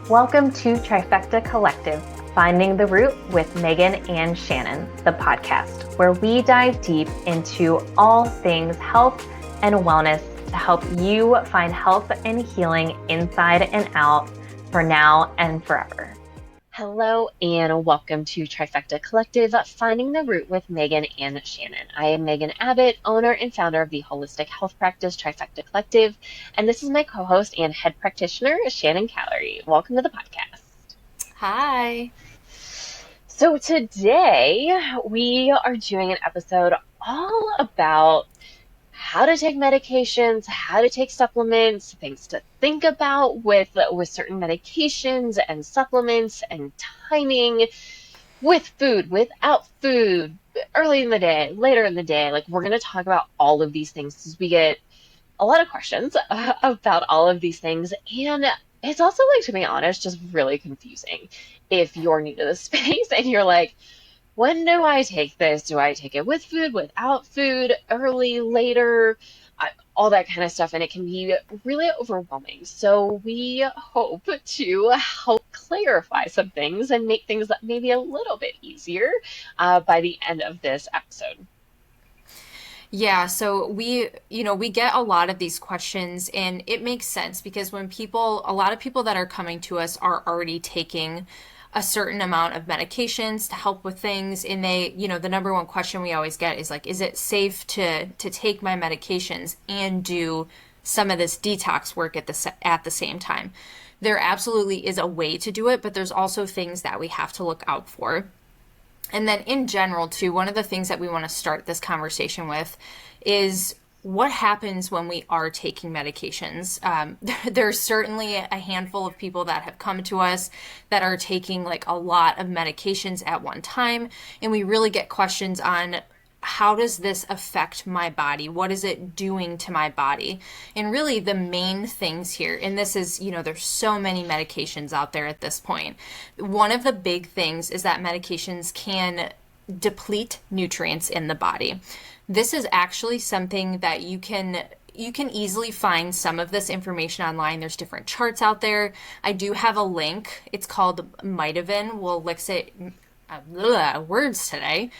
Welcome to Trifecta Collective, Finding the Root with Megan and Shannon, the podcast, where we dive deep into all things health and wellness to help you find health and healing inside and out for now and forever. Hello and welcome to Trifecta Collective, Finding the Root with Megan and Shannon. I am Megan Abbott, owner and founder of the holistic health practice Trifecta Collective, and this is my co-host and head practitioner, Shannon Callery. Welcome to the podcast. Hi. So today we are doing an episode all about how to take medications, how to take supplements, things to think about with certain medications and supplements and timing with food, without food, early in the day, later in the day. Like, we're going to talk about all of these things because we get a lot of questions about all of these things. And it's also, like, to be honest, just really confusing if you're new to the space and you're like, when do I take this? Do I take it with food, without food, early, later, all that kind of stuff? And it can be really overwhelming. So we hope to help clarify some things and make things maybe a little bit easier by the end of this episode. Yeah, so we get a lot of these questions, and it makes sense because a lot of people that are coming to us are already taking a certain amount of medications to help with things, and the number one question we always get is like, is it safe to take my medications and do some of this detox work at the same time? There absolutely is a way to do it, but there's also things that we have to look out for. And then in general, too, one of the things that we want to start this conversation with is what happens when we are taking medications. There's certainly a handful of people that have come to us that are taking like a lot of medications at one time, and we really get questions on how does this affect my body? What is it doing to my body? And really the main things here, and this is, there's so many medications out there at this point. One of the big things is that medications can deplete nutrients in the body. This is actually something that you can easily find some of this information online. There's different charts out there. I do have a link. It's called Mitavin. We'll words today.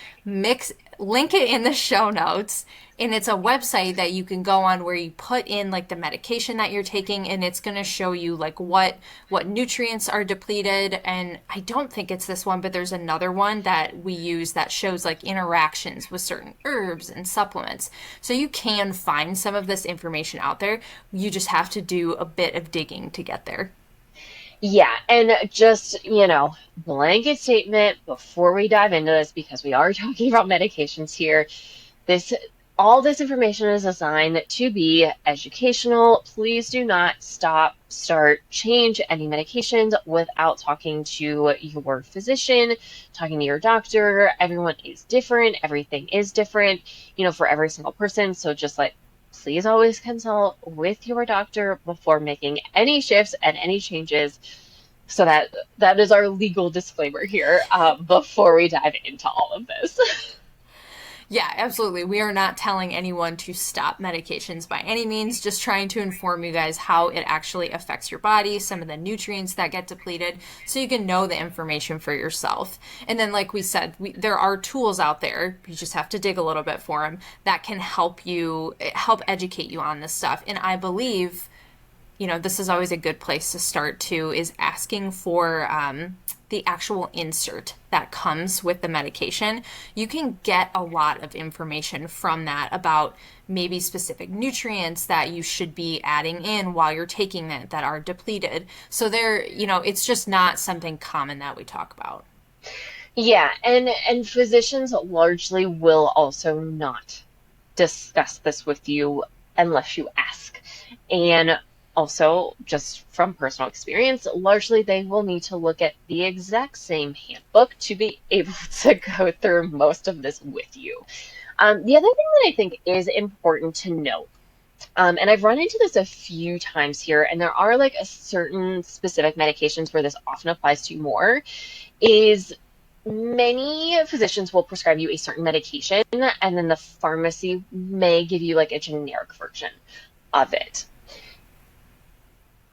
Link it in the show notes, and it's a website that you can go on where you put in like the medication that you're taking, and it's going to show you like what nutrients are depleted. And I don't think it's this one, but there's another one that we use that shows like interactions with certain herbs and supplements. So you can find some of this information out there. You just have to do a bit of digging to get there. Yeah, and just, blanket statement before we dive into this, because we are talking about medications here. All this information is designed to be educational. Please do not stop, start, change any medications without talking to your physician, talking to your doctor. Everyone is different. Everything is different, for every single person. So just please always consult with your doctor before making any shifts and any changes. So that is our legal disclaimer here before we dive into all of this. Yeah, absolutely. We are not telling anyone to stop medications by any means, just trying to inform you guys how it actually affects your body, some of the nutrients that get depleted, so you can know the information for yourself. And then, like we said, there are tools out there, you just have to dig a little bit for them, that can help educate you on this stuff. And I believe, this is always a good place to start too, is asking for the actual insert that comes with the medication. You can get a lot of information from that about maybe specific nutrients that you should be adding in while you're taking it that are depleted. So it's just not something common that we talk about. Yeah, and physicians largely will also not discuss this with you unless you ask. And also, just from personal experience, largely they will need to look at the exact same handbook to be able to go through most of this with you. The other thing that I think is important to note, and I've run into this a few times here, and there are like a certain specific medications where this often applies to more, is many physicians will prescribe you a certain medication, and then the pharmacy may give you like a generic version of it.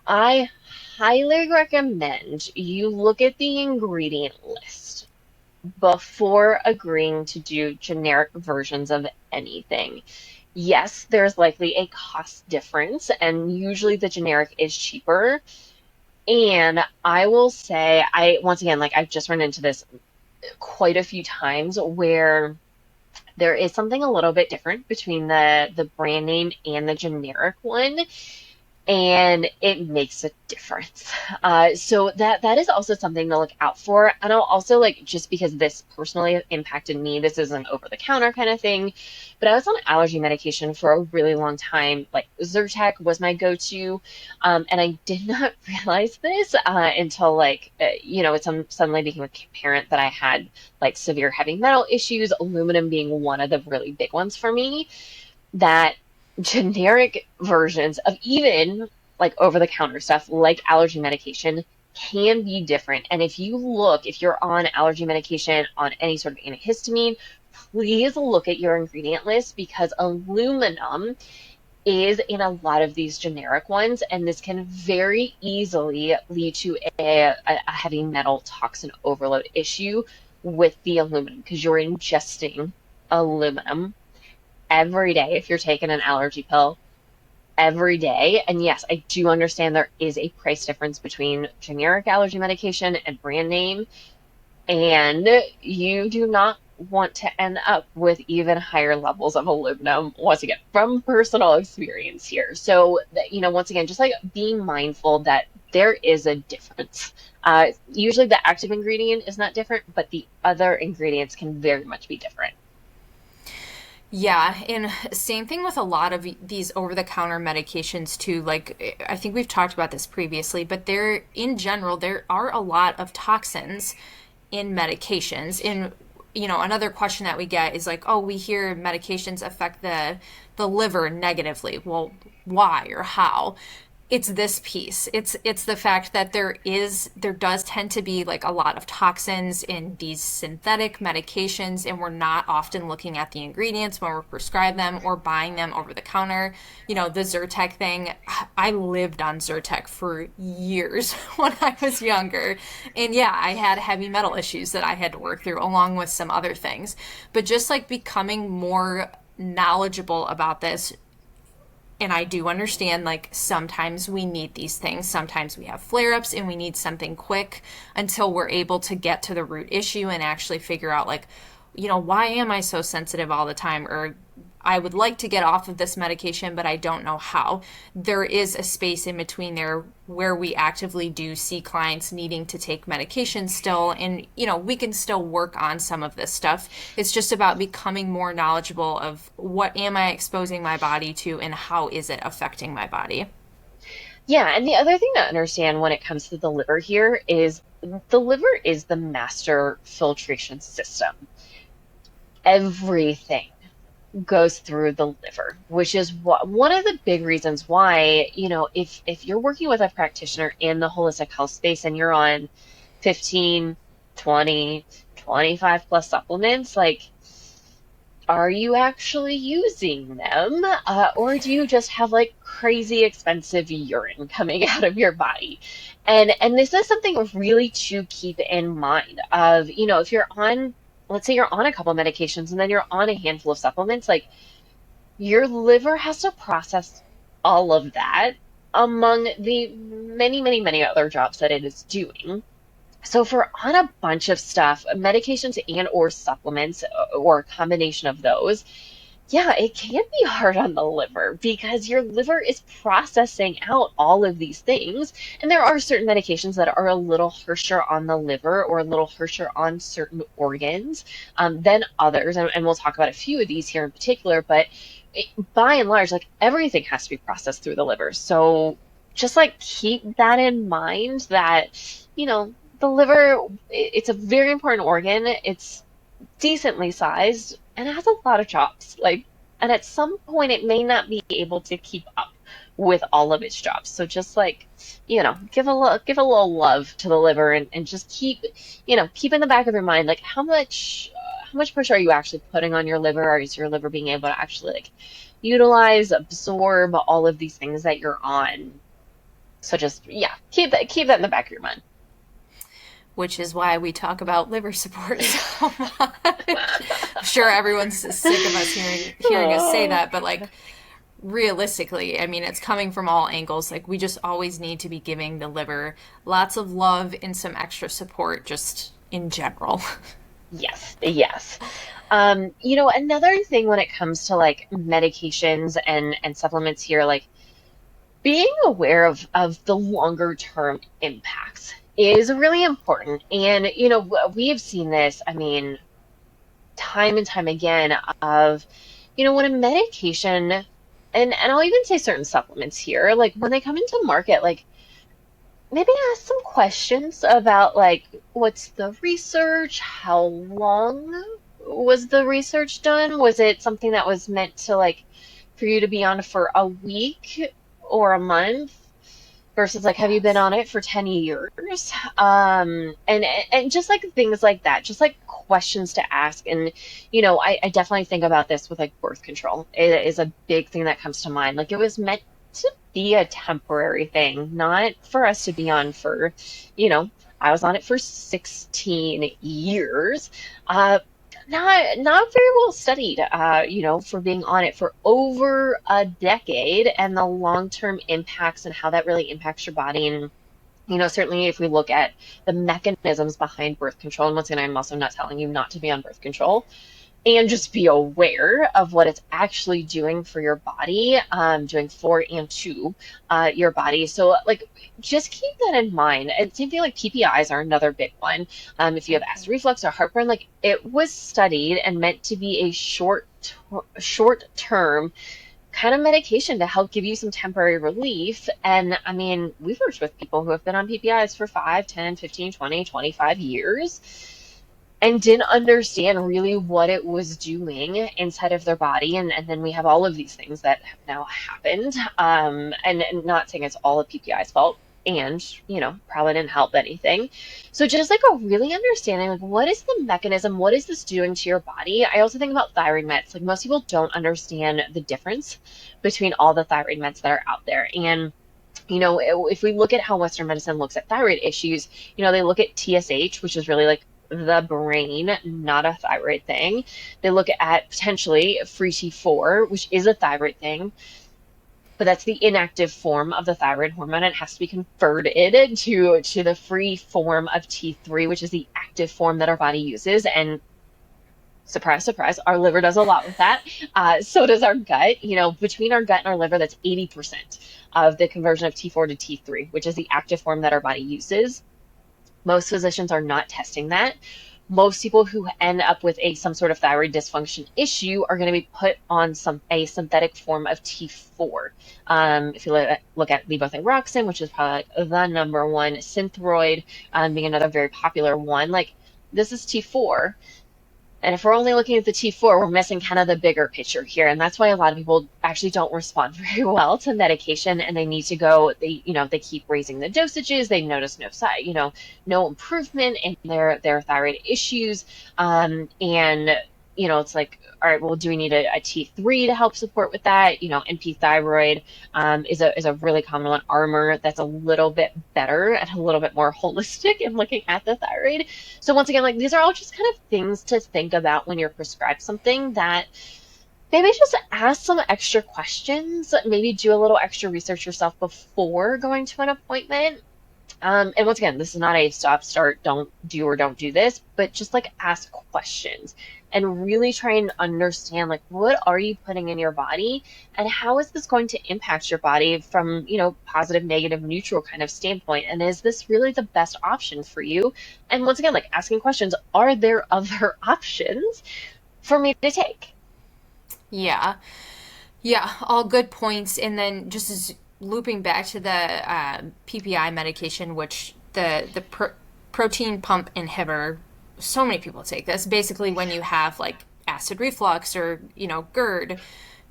I highly recommend you look at the ingredient list before agreeing to do generic versions of anything. Yes, there's likely a cost difference, and usually the generic is cheaper. And I will say, once again, like I've just run into this quite a few times where there is something a little bit different between the brand name and the generic one, and it makes a difference. So that is also something to look out for. And I'll also like, just because this personally impacted me, this is an over the counter kind of thing, but I was on allergy medication for a really long time. Like Zyrtec was my go-to, and I did not realize this until like it suddenly became apparent that I had like severe heavy metal issues, aluminum being one of the really big ones for me, that generic versions of even like over the counter stuff like allergy medication can be different. And if you're on allergy medication, on any sort of antihistamine, please look at your ingredient list because aluminum is in a lot of these generic ones, and this can very easily lead to a heavy metal toxin overload issue with the aluminum because you're ingesting aluminum every day if you're taking an allergy pill every day. And yes, I do understand there is a price difference between generic allergy medication and brand name, and you do not want to end up with even higher levels of aluminum, once again, from personal experience here. So, once again, just like being mindful that there is a difference. Usually the active ingredient is not different, but the other ingredients can very much be different. Yeah, and same thing with a lot of these over-the-counter medications too. Like I think we've talked about this previously, but there in general there are a lot of toxins in medications. And another question that we get is like, "Oh, we hear medications affect the liver negatively." Well, why or how? It's this piece. It's the fact that there does tend to be like a lot of toxins in these synthetic medications, and we're not often looking at the ingredients when we're prescribed them or buying them over the counter. The Zyrtec thing, I lived on Zyrtec for years when I was younger. And yeah, I had heavy metal issues that I had to work through along with some other things. But just like becoming more knowledgeable about this, and I do understand like sometimes we need these things. Sometimes we have flare ups and we need something quick until we're able to get to the root issue and actually figure out, like, why am I so sensitive all the time? Or I would like to get off of this medication, but I don't know how. There is a space in between there where we actively do see clients needing to take medication still. And, we can still work on some of this stuff. It's just about becoming more knowledgeable of what am I exposing my body to and how is it affecting my body. Yeah, and the other thing to understand when it comes to the liver here is the liver is the master filtration system. Everything goes through the liver, which is one of the big reasons why, if you're working with a practitioner in the holistic health space and you're on 15, 20, 25 plus supplements, like, are you actually using them? Or do you just have like crazy expensive urine coming out of your body? And this is something really to keep in mind of, if you're on, let's say you're on a couple of medications and then you're on a handful of supplements, like your liver has to process all of that among the many, many, many other jobs that it is doing. So if we're on a bunch of stuff, medications and or supplements or a combination of those, yeah, it can be hard on the liver because your liver is processing out all of these things. And there are certain medications that are a little harsher on the liver or a little harsher on certain organs than others. And we'll talk about a few of these here in particular, but by and large, like everything has to be processed through the liver. So just like keep that in mind that, the liver, it's a very important organ. It's decently sized and it has a lot of jobs. Like, and at some point it may not be able to keep up with all of its jobs. So just like, give a little love to the liver and just keep in the back of your mind, like how much pressure are you actually putting on your liver? Or is your liver being able to actually like utilize, absorb all of these things that you're on? So just, yeah, keep that in the back of your mind. Which is why we talk about liver support so much. I'm sure everyone's sick of us hearing us say that, but like realistically, I mean, it's coming from all angles. Like, we just always need to be giving the liver lots of love and some extra support just in general. Yes, yes. Another thing when it comes to like medications and supplements here, like being aware of the longer term impacts is really important. And we have seen this, I mean, time and time again of, when a medication and I'll even say certain supplements here, like when they come into market, like maybe ask some questions about like what's the research, how long was the research done? Was it something that was meant to like for you to be on for a week or a month versus like have you been Yes. on it for 10 years? And just like things like that, just like questions to ask. And I definitely think about this with like birth control. It is a big thing that comes to mind. Like it was meant to be a temporary thing, not for us to be on for, you know, I was on it for 16 years. Uh, not very well studied, for being on it for over a decade and the long-term impacts and how that really impacts your body. And, certainly if we look at the mechanisms behind birth control, and once again, I'm also not telling you not to be on birth control, and just be aware of what it's actually doing for your body, doing for and to your body. So, like, just keep that in mind. And same thing, like PPIs are another big one. If you have acid reflux or heartburn, like it was studied and meant to be a short term kind of medication to help give you some temporary relief. And I mean, we've worked with people who have been on PPIs for 5, 10, 15, 20, 25 years and didn't understand really what it was doing inside of their body. And then we have all of these things that have now happened. And not saying it's all of PPI's fault. And, probably didn't help anything. So just like a really understanding, like what is the mechanism? What is this doing to your body? I also think about thyroid meds. Like most people don't understand the difference between all the thyroid meds that are out there. And if we look at how Western medicine looks at thyroid issues, they look at TSH, which is really like the brain, not a thyroid thing. They look at potentially free T4, which is a thyroid thing, but that's the inactive form of the thyroid hormone. It has to be converted to the free form of T3, which is the active form that our body uses. And surprise, surprise, our liver does a lot with that. So does our gut. Between our gut and our liver, that's 80% of the conversion of T4 to T3, which is the active form that our body uses. Most physicians are not testing that. Most people who end up with some sort of thyroid dysfunction issue are going to be put on a synthetic form of T4. If you look at levothyroxine, which is probably like the number one, Synthroid being another very popular one, like this is T4. And if we're only looking at the T4, we're missing kind of the bigger picture here. And that's why a lot of people actually don't respond very well to medication and they need to go, they keep raising the dosages. They notice no improvement in their thyroid issues. And it's like, all right, well, do we need a T3 to help support with that? NP thyroid is a really common one. Armor, that's a little bit better and a little bit more holistic in looking at the thyroid. So once again, like these are all just kind of things to think about when you're prescribed something that maybe just ask some extra questions, maybe do a little extra research yourself before going to an appointment. And once again, this is not a stop, start, don't do or don't do this, but just like ask questions and really try and understand like what are you putting in your body and how is this going to impact your body from, positive, negative, neutral kind of standpoint. And is this really the best option for you? And once again, like asking questions, are there other options for me to take? Yeah. Yeah, all good points. And then just as looping back to the PPI medication, which the protein pump inhibitor, so many people take this. Basically, when you have like acid reflux or GERD,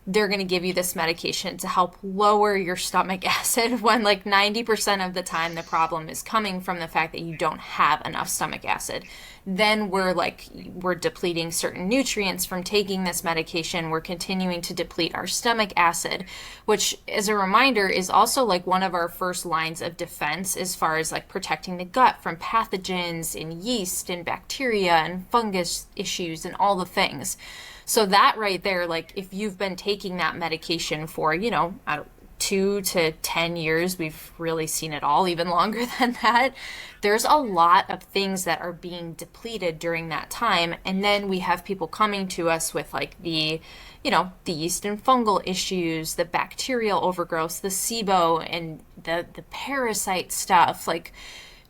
they're going to give you this medication to help lower your stomach acid when like 90% of the time the problem is coming from the fact that you don't have enough stomach acid. Then we're depleting certain nutrients from taking this medication. We're continuing to deplete our stomach acid, which, as a reminder, is also like one of our first lines of defense as far as like protecting the gut from pathogens and yeast and bacteria and fungus issues and all the things. So that right there, like if you've been taking that medication for, I don't, 2 to 10 years, we've really seen it all, even longer than that. There's a lot of things that are being depleted during that time. And then we have people coming to us with like the yeast and fungal issues, the bacterial overgrowth, the SIBO, and the parasite stuff. Like,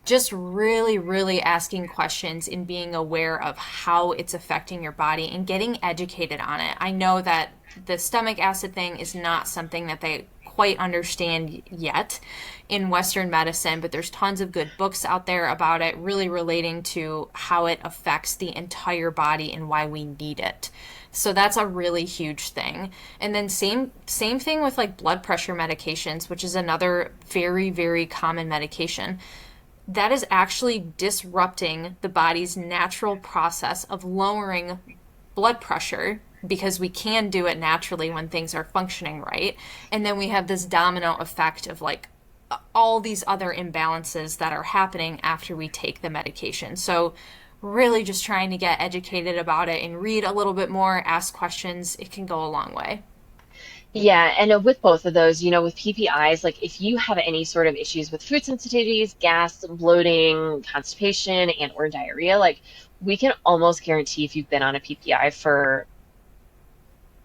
just really, really asking questions and being aware of how it's affecting your body and getting educated on it. I know that the stomach acid thing is not something that they quite understand yet in Western medicine, but there's tons of good books out there about it, really relating to how it affects the entire body and why we need it. So that's a really huge thing. And then same thing with like blood pressure medications, which is another very, very common medication that is actually disrupting the body's natural process of lowering blood pressure because we can do it naturally when things are functioning right. And then we have this domino effect of like all these other imbalances that are happening after we take the medication. So, really just trying to get educated about it and read a little bit more, ask questions, it can go a long way. Yeah, and with both of those, with PPIs, like if you have any sort of issues with food sensitivities, gas, bloating, constipation, and or diarrhea, like we can almost guarantee if you've been on a PPI for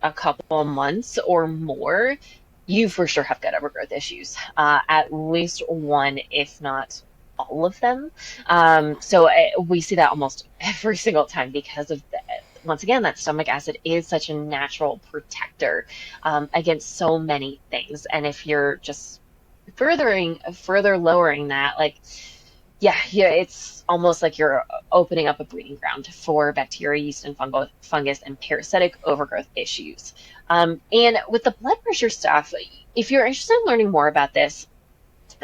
a couple months or more, you for sure have gut overgrowth issues. At least one, if not all of them. We see that almost every single time because of the, once again, that stomach acid is such a natural protector against so many things. And if you're just further lowering that, like yeah, it's almost like you're opening up a breeding ground for bacteria, yeast, and fungus and parasitic overgrowth issues. And with the blood pressure stuff, if you're interested in learning more about this,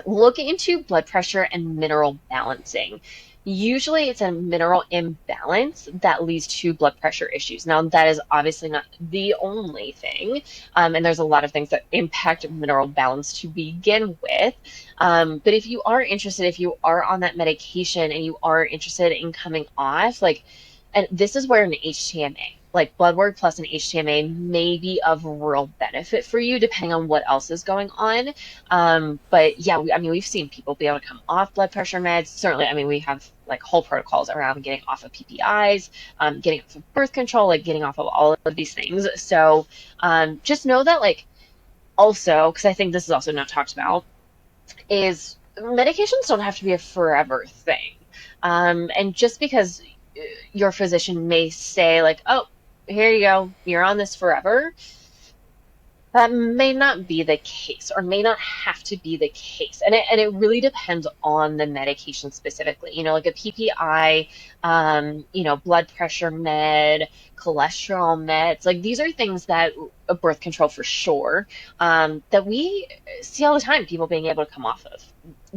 look into blood pressure and mineral balancing. Usually it's a mineral imbalance that leads to blood pressure issues. Now, that is obviously not the only thing, and there's a lot of things that impact mineral balance to begin with. But if you are interested, if you are on that medication and you are interested in coming off, like, and this is where an HTMA, like blood work plus an HTMA, may be of real benefit for you, depending on what else is going on. But yeah, I mean, we've seen people be able to come off blood pressure meds. Certainly, I mean, we have like whole protocols around getting off of PPIs, getting off of birth control, like getting off of all of these things. So just know that, like, also, because I think this is also not talked about, is medications don't have to be a forever thing. And just because your physician may say, like, oh, here you go, you're on this forever, that may not be the case or may not have to be the case. And it really depends on the medication specifically. Like a PPI, blood pressure med, cholesterol meds, like these are things that a birth control for sure, that we see all the time people being able to come off of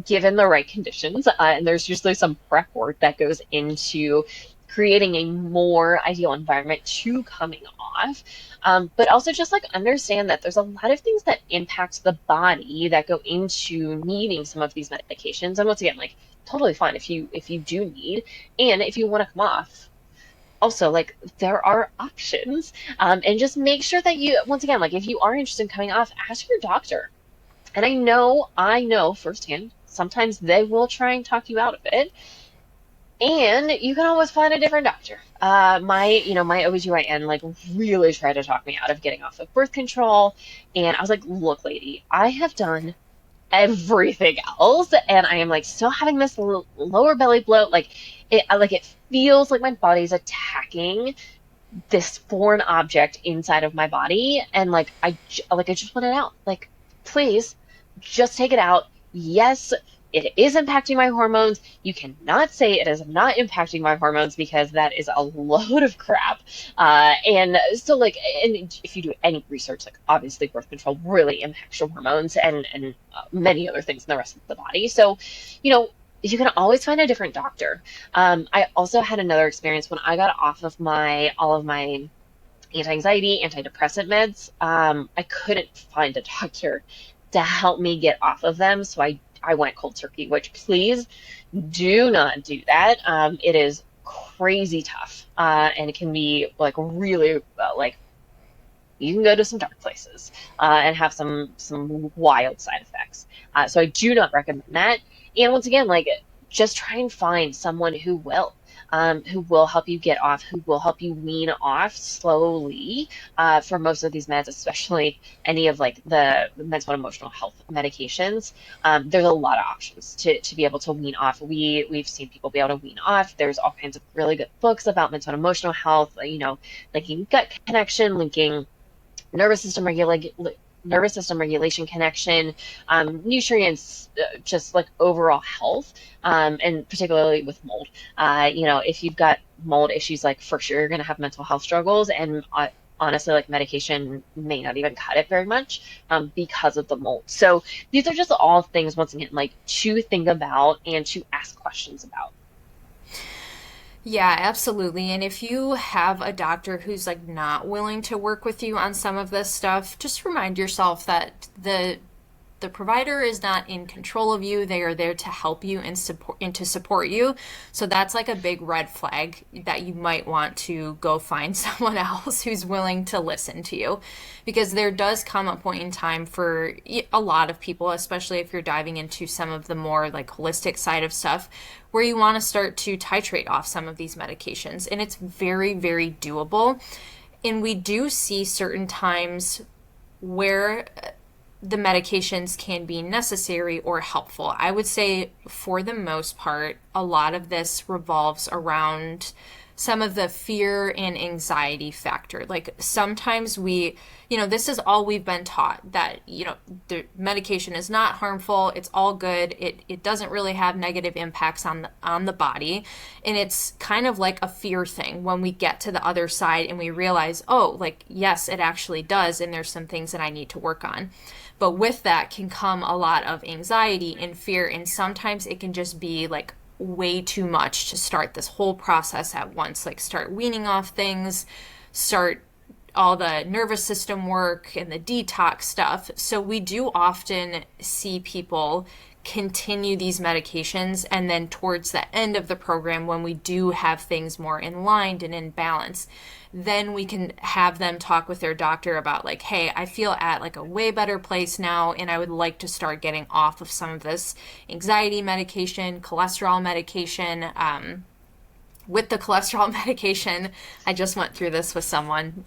given the right conditions. And there's usually some prep work that goes into creating a more ideal environment to coming off. But also just like understand that there's a lot of things that impact the body that go into needing some of these medications. And once again, like totally fine if you do need, and if you want to come off, also like there are options. And just make sure that you, once again, like if you are interested in coming off, ask your doctor. And I know firsthand, sometimes they will try and talk you out of it. And you can always find a different doctor. My OBGYN like really tried to talk me out of getting off of birth control. And I was like, look, lady, I have done everything else. And I am like still having this lower belly bloat. Like it feels like my body's attacking this foreign object inside of my body. And like, I just want it out. Like, please just take it out. Yes, it is impacting my hormones. You cannot say it is not impacting my hormones because that is a load of crap. And so, like, and if you do any research, like, obviously birth control really impacts your hormones and many other things in the rest of the body. So, you know, you can always find a different doctor. I also had another experience when I got off of my all of my anti-anxiety, antidepressant meds. I couldn't find a doctor to help me get off of them, so I went cold turkey, which please do not do that. It is crazy tough, and it can be like really like you can go to some dark places and have some wild side effects. So I do not recommend that. And once again, like just try and find someone who will help you get off, who will help you wean off slowly for most of these meds, especially any of like the mental and emotional health medications. There's a lot of options to be able to wean off. We've seen people be able to wean off. There's all kinds of really good books about mental and emotional health, you know, linking gut connection, linking nervous system regulation connection, nutrients, just like overall health, and particularly with mold. You know, if you've got mold issues, like for sure you're going to have mental health struggles, and honestly, like medication may not even cut it very much because of the mold. So these are just all things, once again, like to think about and to ask questions about. Yeah, absolutely. And if you have a doctor who's like not willing to work with you on some of this stuff, just remind yourself that the provider is not in control of you. They are there to help you and to support you. So that's like a big red flag that you might want to go find someone else who's willing to listen to you. Because there does come a point in time for a lot of people, especially if you're diving into some of the more like holistic side of stuff, where you want to start to titrate off some of these medications. And it's very, very doable. And we do see certain times where the medications can be necessary or helpful. I would say, for the most part, a lot of this revolves around some of the fear and anxiety factor. Like sometimes this is all we've been taught, that, the medication is not harmful, it's all good, it doesn't really have negative impacts on the body. And it's kind of like a fear thing when we get to the other side and we realize, oh, like, yes, it actually does, and there's some things that I need to work on. But with that can come a lot of anxiety and fear, and sometimes it can just be like way too much to start this whole process at once. Like start weaning off things, start all the nervous system work and the detox stuff. So we do often see people continue these medications, and then towards the end of the program, when we do have things more in line and in balance, then we can have them talk with their doctor about like, hey, I feel at like a way better place now, and I would like to start getting off of some of this anxiety medication, cholesterol medication. With the cholesterol medication, I just went through this with someone.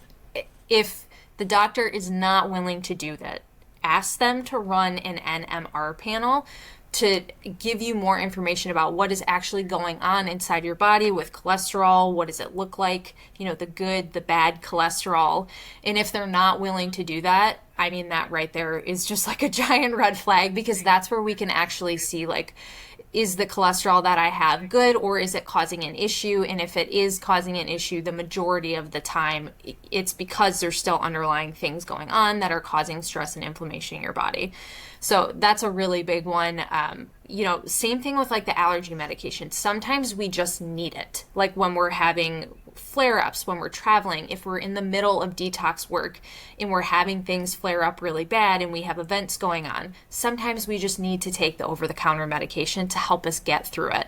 If the doctor is not willing to do that, ask them to run an NMR panel to give you more information about what is actually going on inside your body with cholesterol. What does it look like? The good, the bad cholesterol. And if they're not willing to do that, I mean, that right there is just like a giant red flag, because that's where we can actually see, like, is the cholesterol that I have good, or is it causing an issue? And if it is causing an issue, the majority of the time, it's because there's still underlying things going on that are causing stress and inflammation in your body. So that's a really big one. Same thing with like the allergy medication. Sometimes we just need it. Like when we're having flare-ups, when we're traveling, if we're in the middle of detox work and we're having things flare up really bad and we have events going on, sometimes we just need to take the over-the-counter medication to help us get through it.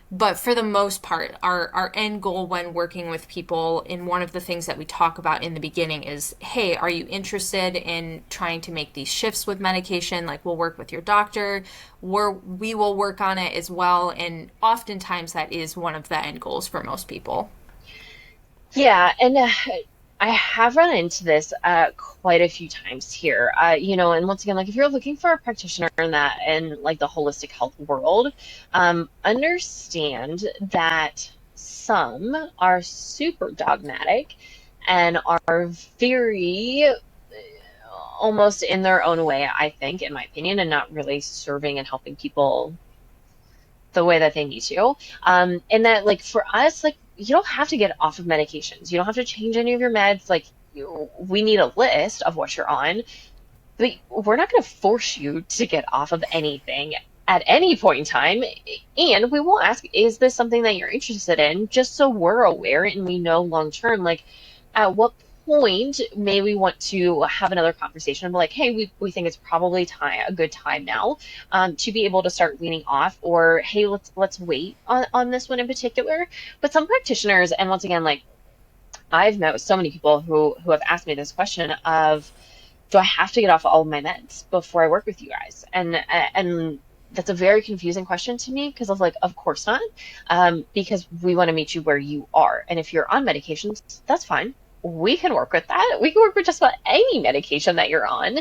But for the most part, our end goal when working with people, and one of the things that we talk about in the beginning is, hey, are you interested in trying to make these shifts with medication? Like, we'll work with your doctor, we will work on it as well. And oftentimes that is one of the end goals for most people. Yeah, and I have run into this quite a few times here. And once again, like if you're looking for a practitioner in that in like the holistic health world, understand that some are super dogmatic and are very almost in their own way, I think, in my opinion, and not really serving and helping people the way that they need to. And that, like, for us, like, you don't have to get off of medications. You don't have to change any of your meds. Like, we need a list of what you're on, but we're not going to force you to get off of anything at any point in time. And we will ask, is this something that you're interested in? Just so we're aware and we know long term, like, at what point may we want to have another conversation and be like, hey, we think it's probably a good time now, to be able to start weaning off, or hey, let's wait on this one in particular. But some practitioners, and once again, like, I've met with so many people who have asked me this question of, do I have to get off all of my meds before I work with you guys? And that's a very confusing question to me, because I was like, of course not, because we want to meet you where you are. And if you're on medications, that's fine. We can work with that. We can work with just about any medication that you're on,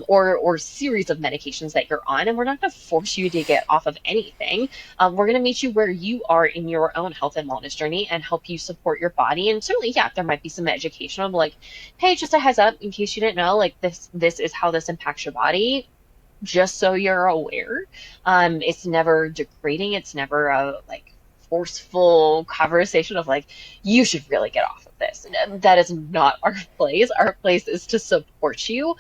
or series of medications that you're on, and we're not going to force you to get off of anything. We're going to meet you where you are in your own health and wellness journey and help you support your body. And certainly, yeah, there might be some education of like, hey, just a heads up in case you didn't know, like, this is how this impacts your body, just so you're aware. It's never degrading. It's never a like forceful conversation of like, you should really get off of this. That is not our place. Our place is to support you.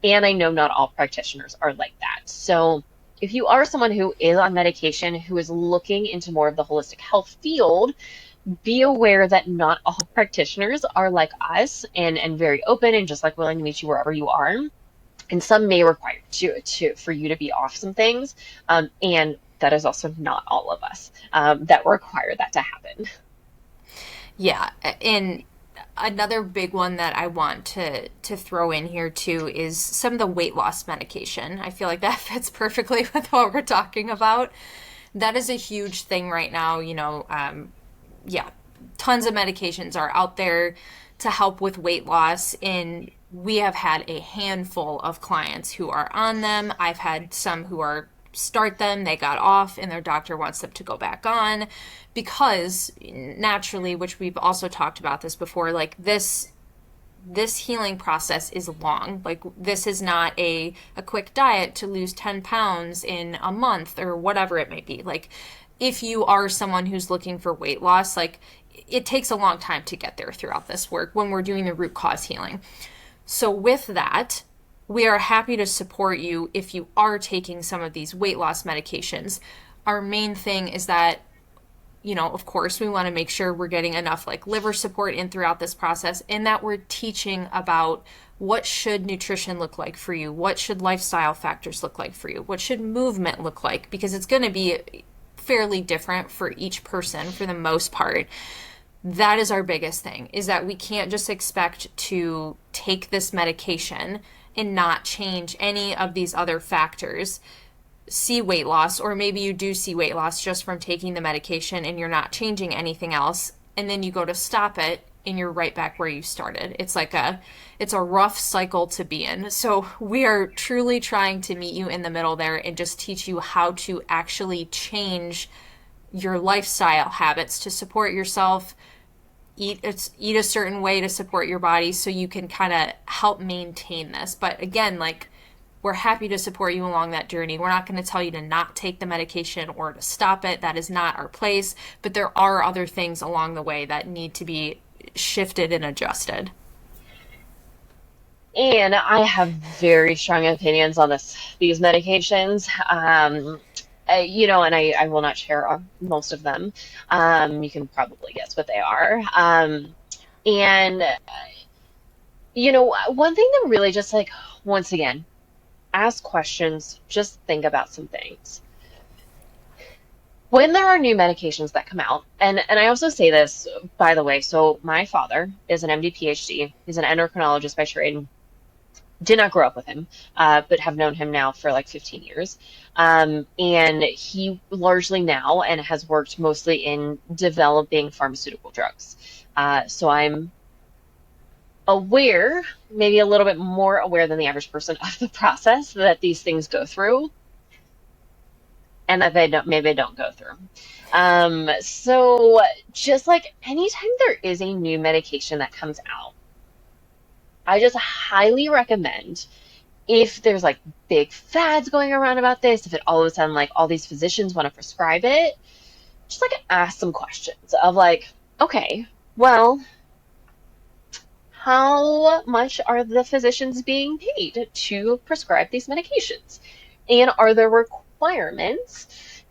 And I know not all practitioners are like that. So if you are someone who is on medication, who is looking into more of the holistic health field, be aware that not all practitioners are like us, and very open and just like willing to meet you wherever you are. And some may require for you to be off some things, and that is also not all of us, that require that to happen. Yeah, and another big one that I want to throw in here too is some of the weight loss medication. I feel like that fits perfectly with what we're talking about. That is a huge thing right now. Yeah, tons of medications are out there to help with weight loss, and we have had a handful of clients who are on them. I've had some who are start them, they got off, and their doctor wants them to go back on because naturally, which we've also talked about this before, like this healing process is long. Like, this is not a quick diet to lose 10 pounds in a month or whatever it may be. Like, if you are someone who's looking for weight loss, like, it takes a long time to get there throughout this work when we're doing the root cause healing. So with that, we are happy to support you if you are taking some of these weight loss medications. Our main thing is that, of course, we want to make sure we're getting enough like liver support in throughout this process, and that we're teaching about what should nutrition look like for you, what should lifestyle factors look like for you, what should movement look like, because it's going to be fairly different for each person for the most part. That is our biggest thing, is that we can't just expect to take this medication and not change any of these other factors, see weight loss, or maybe you do see weight loss just from taking the medication and you're not changing anything else, and then you go to stop it and you're right back where you started. It's a rough cycle to be in. So we are truly trying to meet you in the middle there and just teach you how to actually change your lifestyle habits to support yourself, eat a certain way to support your body so you can kind of help maintain this. But again, like, we're happy to support you along that journey. We're not going to tell you to not take the medication or to stop it. That is not our place. But there are other things along the way that need to be shifted and adjusted. And I have very strong opinions on these medications. And I will not share most of them. You can probably guess what they are. And, one thing that really just like, once again, ask questions, just think about some things. When there are new medications that come out, and I also say this, by the way, so my father is an MD PhD. He's an endocrinologist by trade. Did not grow up with him, but have known him now for like 15 years. And he largely now and has worked mostly in developing pharmaceutical drugs. So I'm aware, maybe a little bit more aware than the average person, of the process that these things go through and that maybe don't go through. So just like anytime there is a new medication that comes out, I just highly recommend if there's like big fads going around about this, if it all of a sudden like all these physicians want to prescribe it, just like ask some questions of like, okay, well, how much are the physicians being paid to prescribe these medications? And are there requirements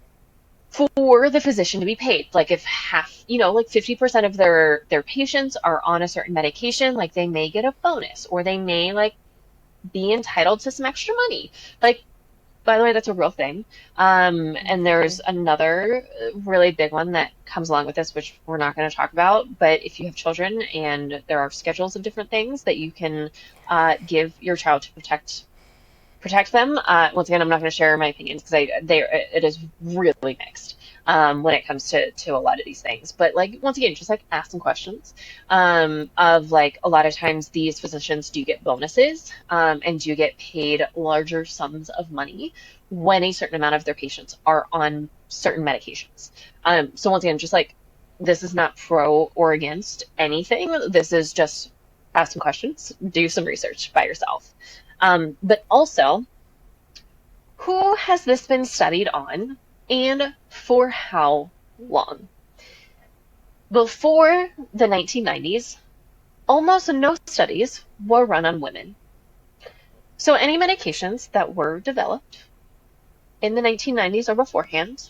for the physician to be paid? Like if half, like 50% of their patients are on a certain medication, like they may get a bonus or they may like be entitled to some extra money. Like, by the way, that's a real thing. And there's another really big one that comes along with this, which we're not going to talk about. But if you have children and there are schedules of different things that you can give your child to protect them. Once again, I'm not going to share my opinions because it is really mixed when it comes to a lot of these things. But like once again, just like ask some questions of like a lot of times these physicians do get bonuses and do get paid larger sums of money when a certain amount of their patients are on certain medications. So once again, just like this is not pro or against anything. This is just ask some questions, do some research by yourself. But also, who has this been studied on and for how long? Before the 1990s, almost no studies were run on women. So any medications that were developed in the 1990s or beforehand,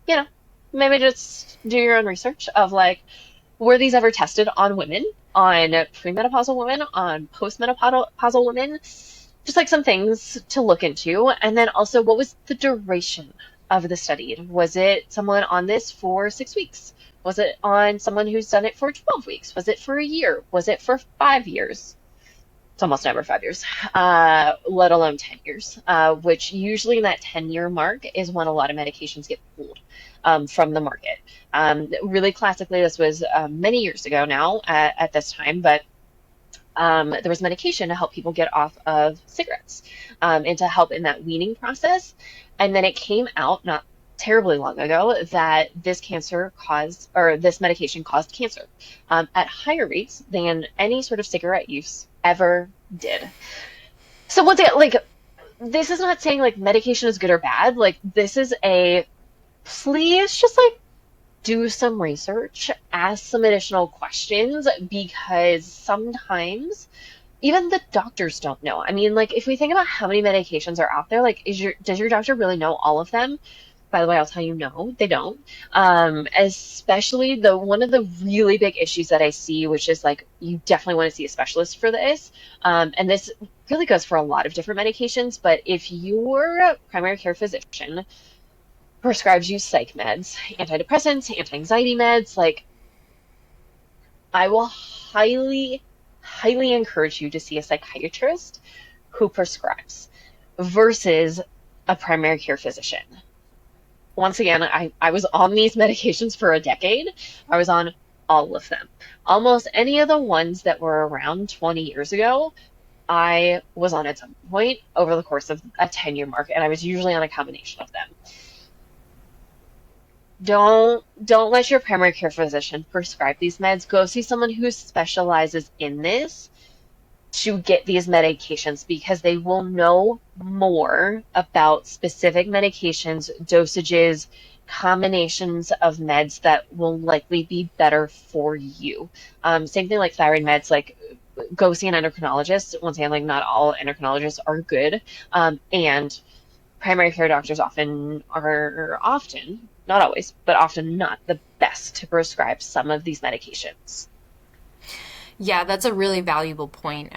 you know, maybe just do your own research of like, were these ever tested on women, on premenopausal women, on postmenopausal women? Just like some things to look into. And then also, what was the duration of the study? Was it someone on this for 6 weeks? Was it on someone who's done it for 12 weeks? Was it for a year? Was it for 5 years? It's almost never 5 years, let alone 10 years, which usually in that 10-year mark is when a lot of medications get pulled from the market. Really classically, this was many years ago now at this time, but there was medication to help people get off of cigarettes and to help in that weaning process. And then it came out not terribly long ago that this medication caused cancer at higher rates than any sort of cigarette use ever did. So once again, like this is not saying like medication is good or bad. Like this is a please just like do some research, ask some additional questions because sometimes even the doctors don't know. I mean, like if we think about how many medications are out there, like does your doctor really know all of them? By the way, I'll tell you, no, they don't. Especially the one of the really big issues that I see, which is like you definitely want to see a specialist for this. And this really goes for a lot of different medications, but if your primary care physician prescribes you psych meds, antidepressants, anti-anxiety meds, like I will highly, highly encourage you to see a psychiatrist who prescribes versus a primary care physician. Once again, I was on these medications for a decade. I was on all of them. Almost any of the ones that were around 20 years ago, I was on at some point over the course of a 10-year mark, and I was usually on a combination of them. Don't let your primary care physician prescribe these meds. Go see someone who specializes in this to get these medications because they will know more about specific medications, dosages, combinations of meds that will likely be better for you. Same thing like thyroid meds, like go see an endocrinologist. Once again, like not all endocrinologists are good. And primary care doctors often, not always, but often not the best to prescribe some of these medications. Yeah, that's a really valuable point.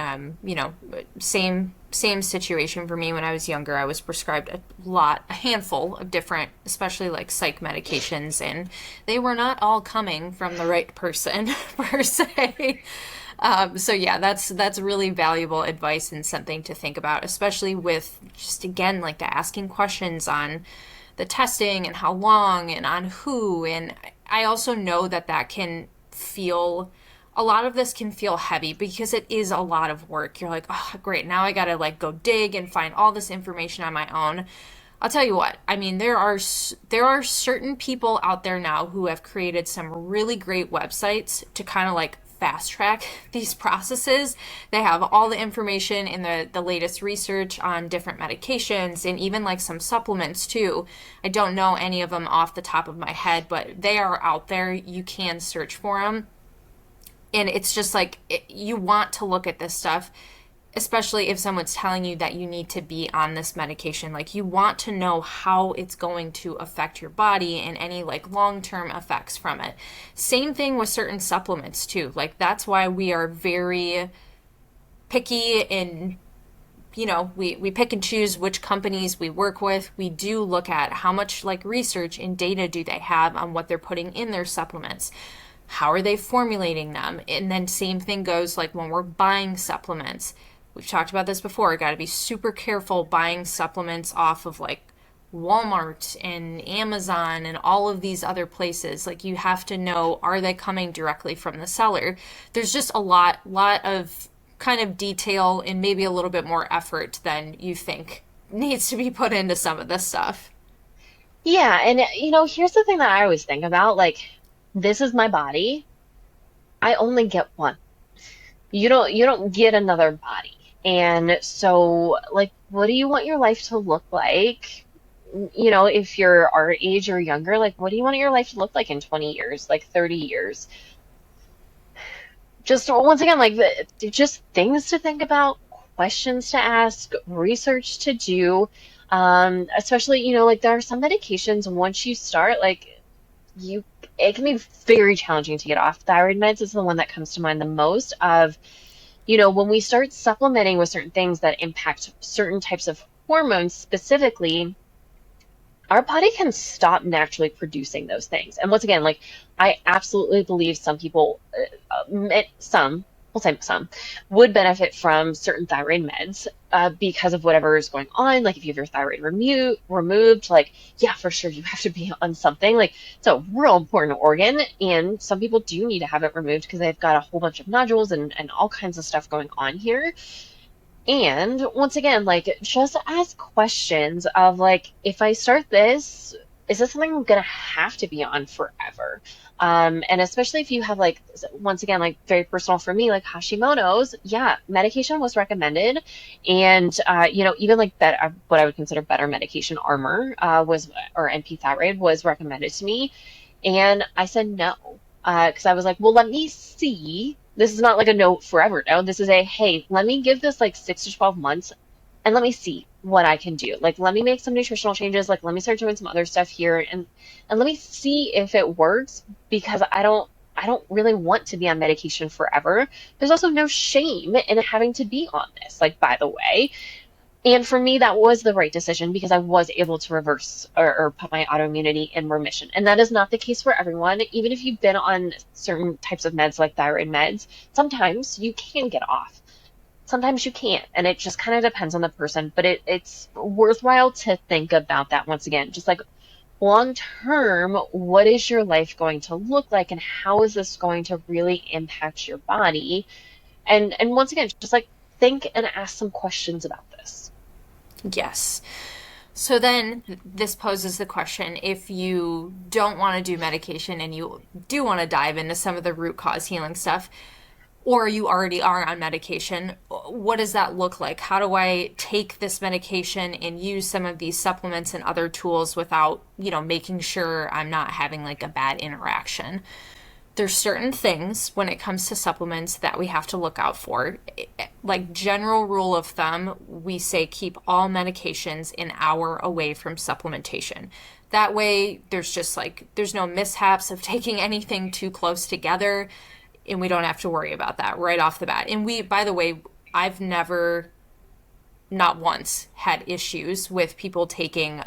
Same situation for me when I was younger. I was prescribed a handful of different, especially like psych medications, and they were not all coming from the right person per se. So yeah, that's really valuable advice and something to think about, especially with just again like the asking questions on the testing and how long and on who. And I also know that that can feel a lot of this can feel heavy because it is a lot of work. You're like, oh, great. Now I got to like go dig and find all this information on my own. I'll tell you what. I mean, there are certain people out there now who have created some really great websites to kind of like fast track these processes. They have all the information in the latest research on different medications and even like some supplements too. I don't know any of them off the top of my head, but they are out there. You can search for them. And it's just like you want to look at this stuff, especially if someone's telling you that you need to be on this medication. Like, you want to know how it's going to affect your body and any like long-term effects from it. Same thing with certain supplements too. Like, that's why we are very picky and we pick and choose which companies we work with. We do look at how much like research and data do they have on what they're putting in their supplements. How are they formulating them? And then same thing goes like when we're buying supplements. We've talked about this before. Got to be super careful buying supplements off of like Walmart and Amazon and all of these other places. Like, you have to know, are they coming directly from the seller? There's just a lot of kind of detail and maybe a little bit more effort than you think needs to be put into some of this stuff. Yeah, and here's the thing that I always think about, like, this is my body. I only get one. You don't get another body. And so, like, what do you want your life to look like? If you're our age or younger, like, what do you want your life to look like in 20 years, like 30 years? Just once again, like, just things to think about, questions to ask, research to do. Especially, like, there are some medications, once you start, like, you it can be very challenging to get off. Thyroid meds is the one that comes to mind the most of, when we start supplementing with certain things that impact certain types of hormones specifically, our body can stop naturally producing those things. And once again, like, I absolutely believe some people, we'll say some, would benefit from certain thyroid meds because of whatever is going on. Like, if you have your thyroid removed, like, yeah, for sure, you have to be on something. Like, it's a real important organ, and some people do need to have it removed because they've got a whole bunch of nodules and all kinds of stuff going on here. And once again, like, just ask questions of, like, if I start this, is this something I'm gonna have to be on forever? And especially if you have, like, once again, like, very personal for me, like Hashimoto's, yeah, medication was recommended. And, even like what I would consider better medication, Armor, or NP thyroid was recommended to me. And I said no, because I was like, well, let me see. This is not like a no forever no. This is a, hey, let me give this like 6 to 12 months and let me see what I can do. Like, let me make some nutritional changes. Like, let me start doing some other stuff here and let me see if it works, because I don't really want to be on medication forever. There's also no shame in having to be on this, like, by the way. And for me, that was the right decision because I was able to reverse or put my autoimmunity in remission. And that is not the case for everyone. Even if you've been on certain types of meds like thyroid meds, sometimes you can get off. Sometimes you can't. And it just kind of depends on the person. But it's worthwhile to think about that once again. Just like, long term, what is your life going to look like, and how is this going to really impact your body? And once again, just like, think and ask some questions about this. Yes. So then this poses the question, if you don't want to do medication and you do want to dive into some of the root cause healing stuff, or you already are on medication, what does that look like? How do I take this medication and use some of these supplements and other tools without, making sure I'm not having like a bad interaction? There's certain things when it comes to supplements that we have to look out for. Like, general rule of thumb, we say keep all medications an hour away from supplementation. That way, there's no mishaps of taking anything too close together, and we don't have to worry about that right off the bat. And by the way, I've never, not once, had issues with people taking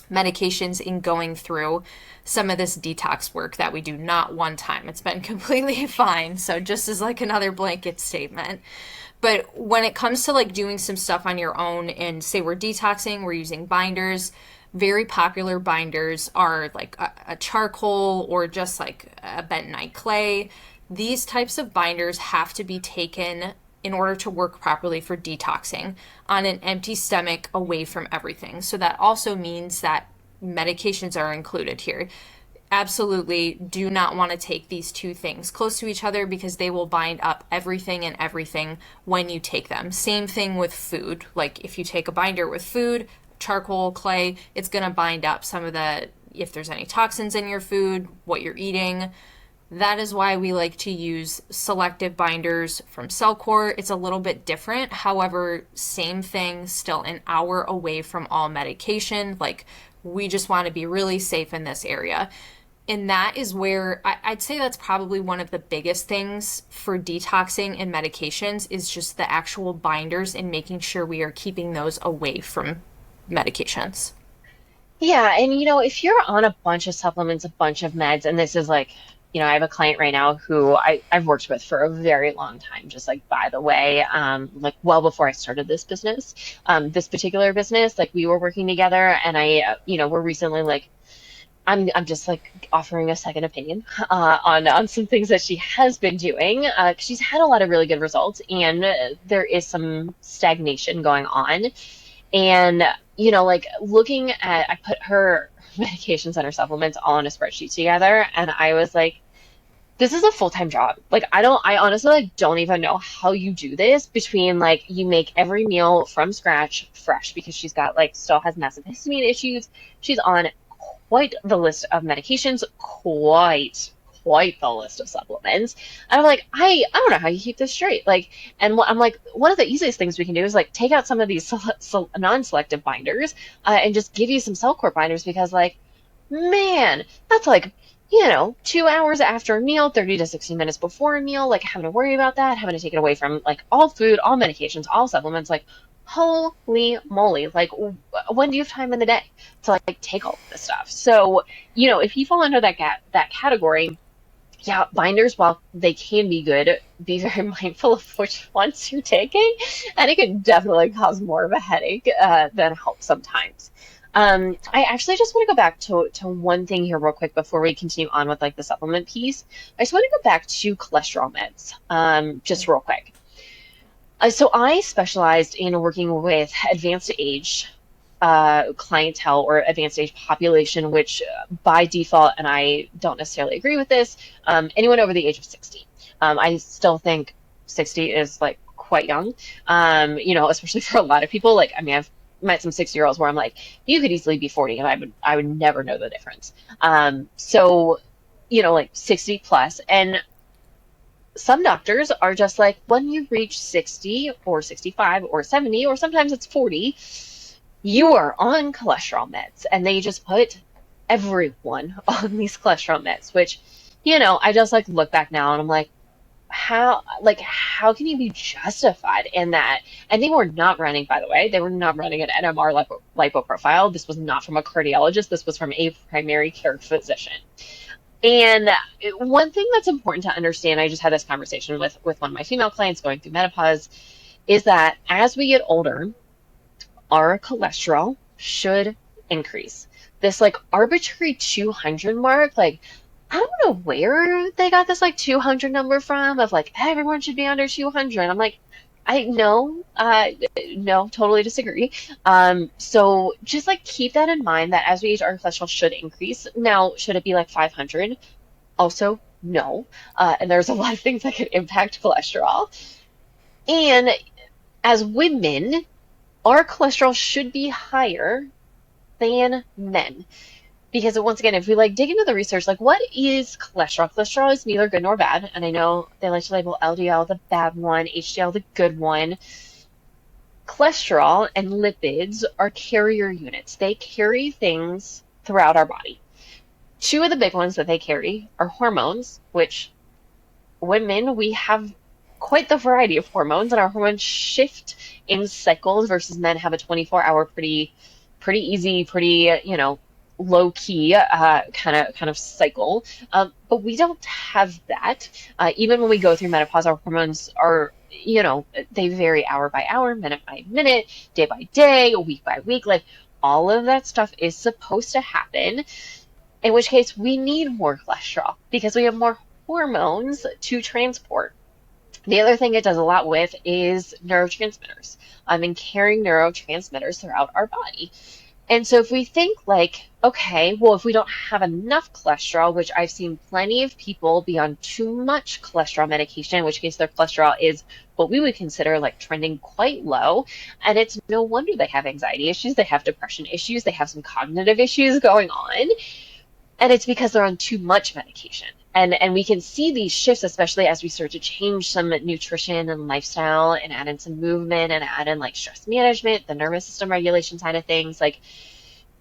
medications and going through some of this detox work that we do, not one time. It's been completely fine. So just as like another blanket statement. But when it comes to like doing some stuff on your own, and say we're detoxing, we're using binders, very popular binders are like a charcoal or just like a bentonite clay. These types of binders have to be taken in order to work properly for detoxing on an empty stomach, away from everything. So that also means that medications are included here. absolutely do not want to take these two things close to each other because they will bind up everything and everything when you take them. Same thing with food. Like if you take a binder with food, charcoal, clay, it's going to bind up some of the, if there's any toxins in your food, what you're eating. That is why we like to use selective binders from Cellcore. It's a little bit different. However, same thing, still an hour away from all medication. Like, we just want to be really safe in this area. And that is where I'd say that's probably one of the biggest things for detoxing and medications is just the actual binders and making sure we are keeping those away from medications. Yeah, and if you're on a bunch of supplements, a bunch of meds, and this is like, I have a client right now who I've worked with for a very long time, just like by the way, like well before I started this business, this particular business, like we were working together and we're recently like, I'm just like offering a second opinion on some things that she has been doing. 'Cause she's had a lot of really good results, and there is some stagnation going on. And, like looking at, I put her medications and her supplements all on a spreadsheet together, and I was like, this is a full-time job. Like, I honestly like don't even know how you do this between like you make every meal from scratch fresh because she's got like still has massive histamine issues. She's on quite the list of medications, quite the list of supplements. And I'm like, I don't know how you keep this straight. Like, and I'm like, one of the easiest things we can do is like take out some of these non-selective binders and just give you some cell core binders because like, man, that's like, 2 hours after a meal, 30 to 60 minutes before a meal, like having to worry about that, having to take it away from like all food, all medications, all supplements, like holy moly, like when do you have time in the day to like take all of this stuff? So, if you fall under that category, yeah, binders, while they can be good, be very mindful of which ones you're taking, and it can definitely cause more of a headache than help sometimes. I actually just want to go back to one thing here real quick before we continue on with like the supplement piece. I just want to go back to cholesterol meds, just real quick. So I specialized in working with advanced age clientele or advanced age population, which by default, and I don't necessarily agree with this, anyone over the age of 60. I still think 60 is like quite young, especially for a lot of people. Like, I mean, I've met some 60-year-olds where I'm like, you could easily be 40 and I would never know the difference. So, like 60 plus. And some doctors are just like, when you reach 60 or 65 or 70, or sometimes it's 40, you are on cholesterol meds. And they just put everyone on these cholesterol meds, which, I just like look back now and I'm how can you be justified in that? And they were not running, by the way, they were not running an NMR lipo profile. This was not from a cardiologist. This was from a primary care physician. And one thing that's important to understand, I just had this conversation with one of my female clients going through menopause, is that as we get older, our cholesterol should increase. This like arbitrary 200 mark, like I don't know where they got this like 200 number from of like everyone should be under 200. I'm like, I know, no, totally disagree. So just like keep that in mind that as we age, our cholesterol should increase. Now, should it be like 500? Also, no. And there's a lot of things that could impact cholesterol. And as women, our cholesterol should be higher than men. Because once again, if we like dig into the research, like what is cholesterol? Cholesterol is neither good nor bad. And I know they like to label LDL the bad one, HDL the good one. Cholesterol and lipids are carrier units. They carry things throughout our body. Two of the big ones that they carry are hormones, which women, we have quite the variety of hormones, and our hormones shift in cycles versus men have a 24-hour pretty easy, pretty, low key kind of cycle. But we don't have that. Even when we go through menopause, our hormones are, they vary hour by hour, minute by minute, day by day, week by week. Like all of that stuff is supposed to happen. In which case, we need more cholesterol because we have more hormones to transport. The other thing it does a lot with is neurotransmitters, and carrying neurotransmitters throughout our body. And so if we think like, okay, well, if we don't have enough cholesterol, which I've seen plenty of people be on too much cholesterol medication, in which case their cholesterol is what we would consider like trending quite low. And it's no wonder they have anxiety issues, they have depression issues, they have some cognitive issues going on. And it's because they're on too much medication. And we can see these shifts, especially as we start to change some nutrition and lifestyle and add in some movement and add in like stress management, the nervous system regulation side of things. Like,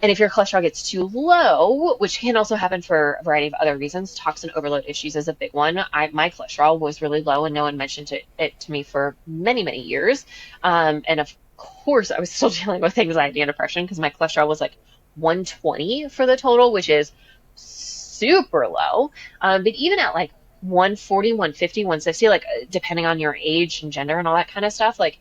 and if your cholesterol gets too low, which can also happen for a variety of other reasons, toxin overload issues is a big one. My cholesterol was really low, and no one mentioned it to me for many, many years. And of course, I was still dealing with anxiety and depression because my cholesterol was like 120 for the total, which is super low. But even at like 140, 150, 160, like depending on your age and gender and all that kind of stuff, like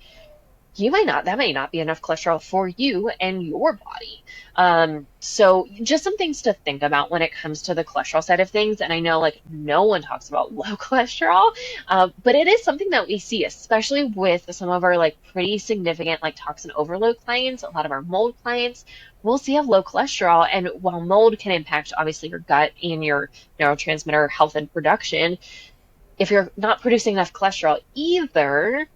that may not be enough cholesterol for you and your body. So just some things to think about when it comes to the cholesterol side of things. And I know like no one talks about low cholesterol, but it is something that we see, especially with some of our like pretty significant like toxin overload clients, a lot of our mold clients. We'll see have low cholesterol. And while mold can impact obviously your gut and your neurotransmitter health and production, if you're not producing enough cholesterol either,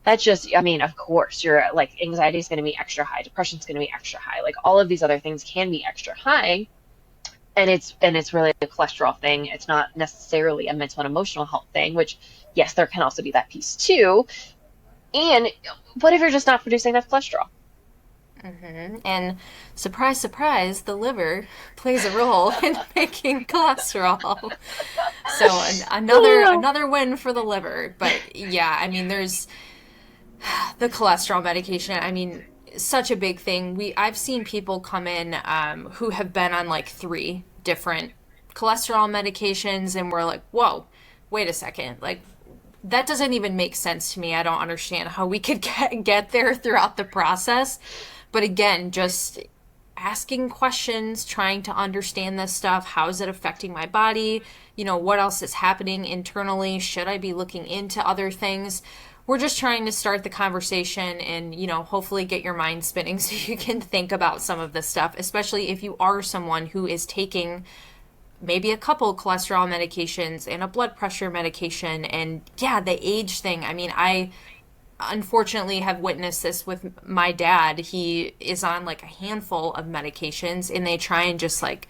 that's just, I mean, of course, your like anxiety is going to be extra high, depression is going to be extra high, like all of these other things can be extra high, and it's really a cholesterol thing. It's not necessarily a mental and emotional health thing, which yes, there can also be that piece too. And what if you're just not producing enough cholesterol? And surprise, surprise, the liver plays a role in making cholesterol. So another win for the liver. But yeah, I mean, there's the cholesterol medication. I mean, such a big thing. I've seen people come in who have been on like 3 different cholesterol medications, and we're like, whoa, wait a second, like that doesn't even make sense to me. I don't understand how we could get there throughout the process. But again, just asking questions, trying to understand this stuff. How is it affecting my body? What else is happening internally? Should I be looking into other things? We're just trying to start the conversation and, hopefully get your mind spinning so you can think about some of this stuff, especially if you are someone who is taking maybe a couple cholesterol medications and a blood pressure medication. And yeah, the age thing. I mean, I unfortunately have witnessed this with my dad. He is on like a handful of medications, and they try and just like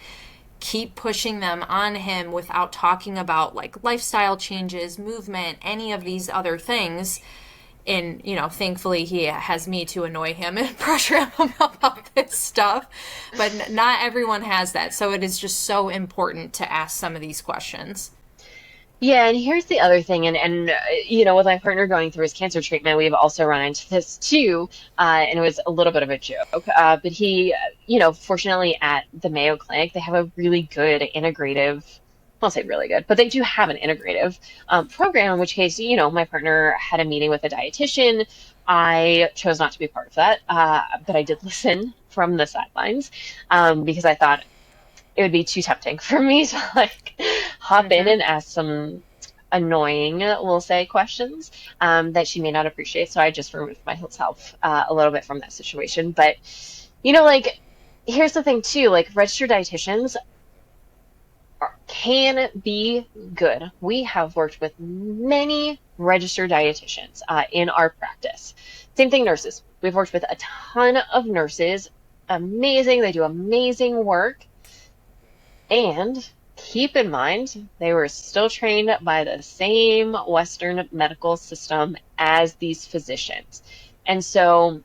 keep pushing them on him without talking about like lifestyle changes, movement, any of these other things. And, thankfully he has me to annoy him and pressure him about this stuff. But not everyone has that. So it is just so important to ask some of these questions. Yeah, and here's the other thing, and with my partner going through his cancer treatment, we've also run into this too, and it was a little bit of a joke. But he, fortunately at the Mayo Clinic, they have a really good integrative, I'll say really good, but they do have an integrative program, in which case, my partner had a meeting with a dietitian. I chose not to be part of that, but I did listen from the sidelines because I thought it would be too tempting for me to like hop in Mm-hmm. and ask some annoying, we'll say, questions that she may not appreciate. So I just removed myself a little bit from that situation. But, like, here's the thing too, like registered dietitians can be good. We have worked with many registered dietitians in our practice. Same thing, nurses. We've worked with a ton of nurses. Amazing. They do amazing work. And keep in mind, they were still trained by the same Western medical system as these physicians. And so,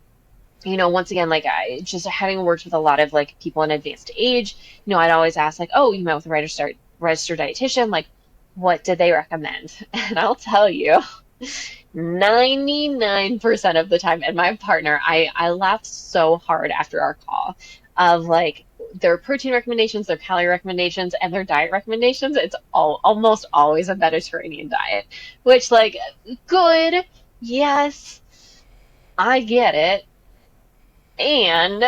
once again, like I just having worked with a lot of like people in advanced age, I'd always ask like, oh, you met with a registered dietitian, like what did they recommend? And I'll tell you, 99% of the time, and my partner, I laughed so hard after our call of like their protein recommendations, their calorie recommendations, and their diet recommendations. It's almost always a Mediterranean diet, which like good, yes, I get it. And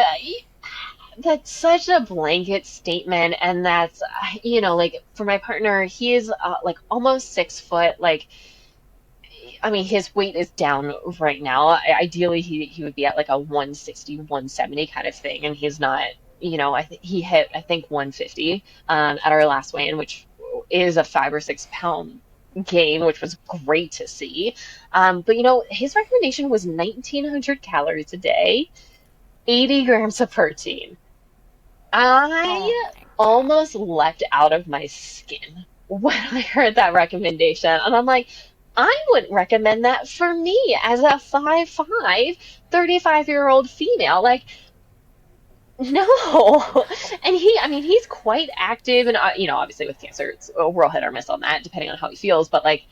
that's such a blanket statement. And that's, like for my partner, he is like almost 6 foot. Like I mean, his weight is down right now. Ideally, he would be at like a 160, 170 kind of thing, and he's not, I think he hit, I think 150 at our last weigh-in, which is a 5 or 6 pound gain, which was great to see. But his recommendation was 1,900 calories a day, 80 grams of protein. Oh I my God. almost leapt out of my skin when I heard that recommendation. And I'm like, I wouldn't recommend that for me as a 5'5", 35-year-old female. Like, no. And I mean, he's quite active. And, obviously with cancer, it's a real hit or miss on that, depending on how he feels. But like,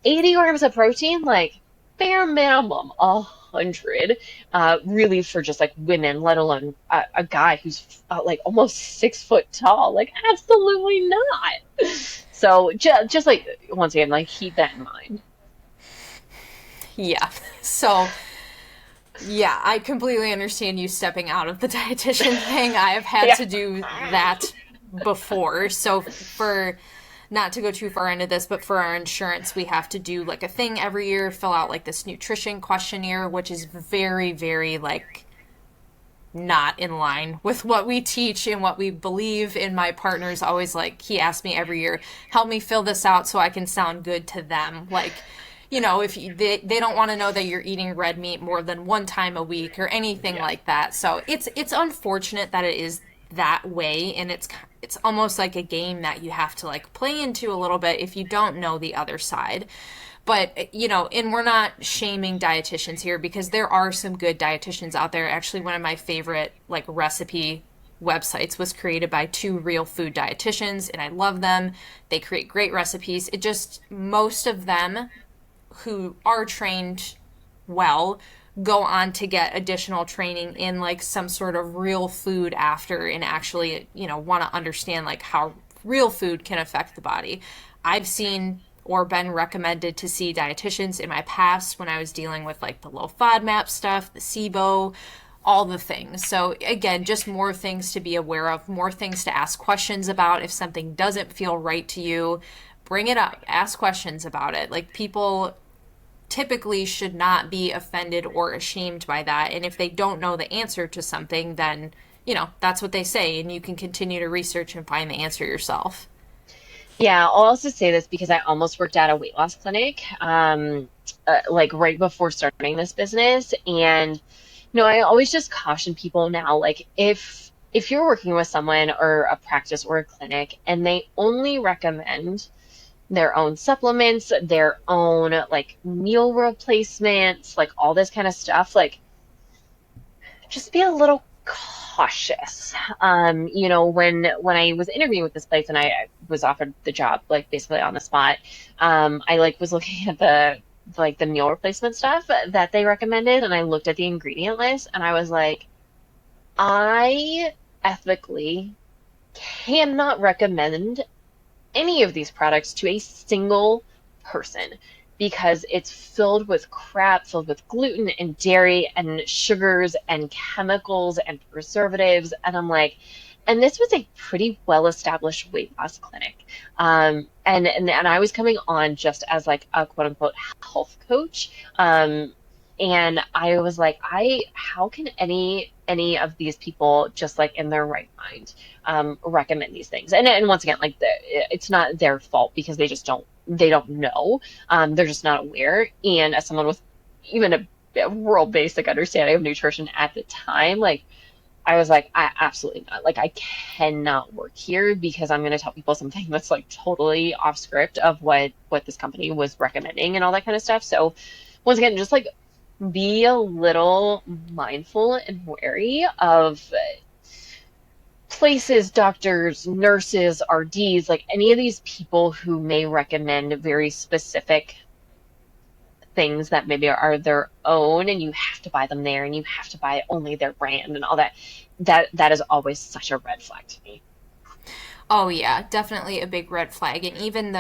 80 grams of protein, like bare minimum, 100, really for just like women, let alone a guy who's like almost 6 foot tall. Like, absolutely not. So just like, once again, like keep that in mind. Yeah. So, yeah, I completely understand you stepping out of the dietitian thing. I have had Yeah. to do that before. So, for not to go too far into this, but for our insurance, we have to do like a thing every year, fill out like this nutrition questionnaire, which is very, very like not in line with what we teach and what we believe. And my partner's always like, he asks me every year, help me fill this out so I can sound good to them. Like, if they don't want to know that you're eating red meat more than one time a week or anything Yeah. like that. So it's unfortunate that it is that way, and it's almost like a game that you have to like play into a little bit if you don't know the other side. But, and we're not shaming dietitians here because there are some good dietitians out there. Actually, one of my favorite like recipe websites was created by two real food dietitians, and I love them. They create great recipes. It just, most of them who are trained well go on to get additional training in like some sort of real food after, and actually, want to understand like how real food can affect the body. I've seen or been recommended to see dietitians in my past when I was dealing with like the low FODMAP stuff, the SIBO, all the things. So again, just more things to be aware of, more things to ask questions about. If something doesn't feel right to you, bring it up, ask questions about it. Like, people typically should not be offended or ashamed by that. And if they don't know the answer to something, then, that's what they say. And you can continue to research and find the answer yourself. Yeah, I'll also say this because I almost worked at a weight loss clinic, like right before starting this business. And, I always just caution people now, like if you're working with someone or a practice or a clinic and they only recommend their own supplements, their own like meal replacements, like all this kind of stuff, like just be a little cautious. When I was interviewing with this place and I was offered the job, like basically on the spot, I like was looking at the meal replacement stuff that they recommended, and I looked at the ingredient list, and I was like, I ethically cannot recommend any of these products to a single person because it's filled with crap, filled with gluten and dairy and sugars and chemicals and preservatives. And I'm like, and this was a pretty well established weight loss clinic. And I was coming on just as like a quote unquote health coach. And I was like, how can any of these people just like in their right mind recommend these things? And once again, like it's not their fault because they don't know. They're just not aware. And as someone with even a real basic understanding of nutrition at the time, like I was like, I absolutely not. Like I cannot work here because I'm going to tell people something that's like totally off script of what this company was recommending and all that kind of stuff. So once again, just like be a little mindful and wary of places, doctors, nurses, RDs, like any of these people who may recommend very specific things that maybe are their own, and you have to buy them there and you have to buy only their brand and all that. That is always such a red flag to me. Oh, yeah, definitely a big red flag. And even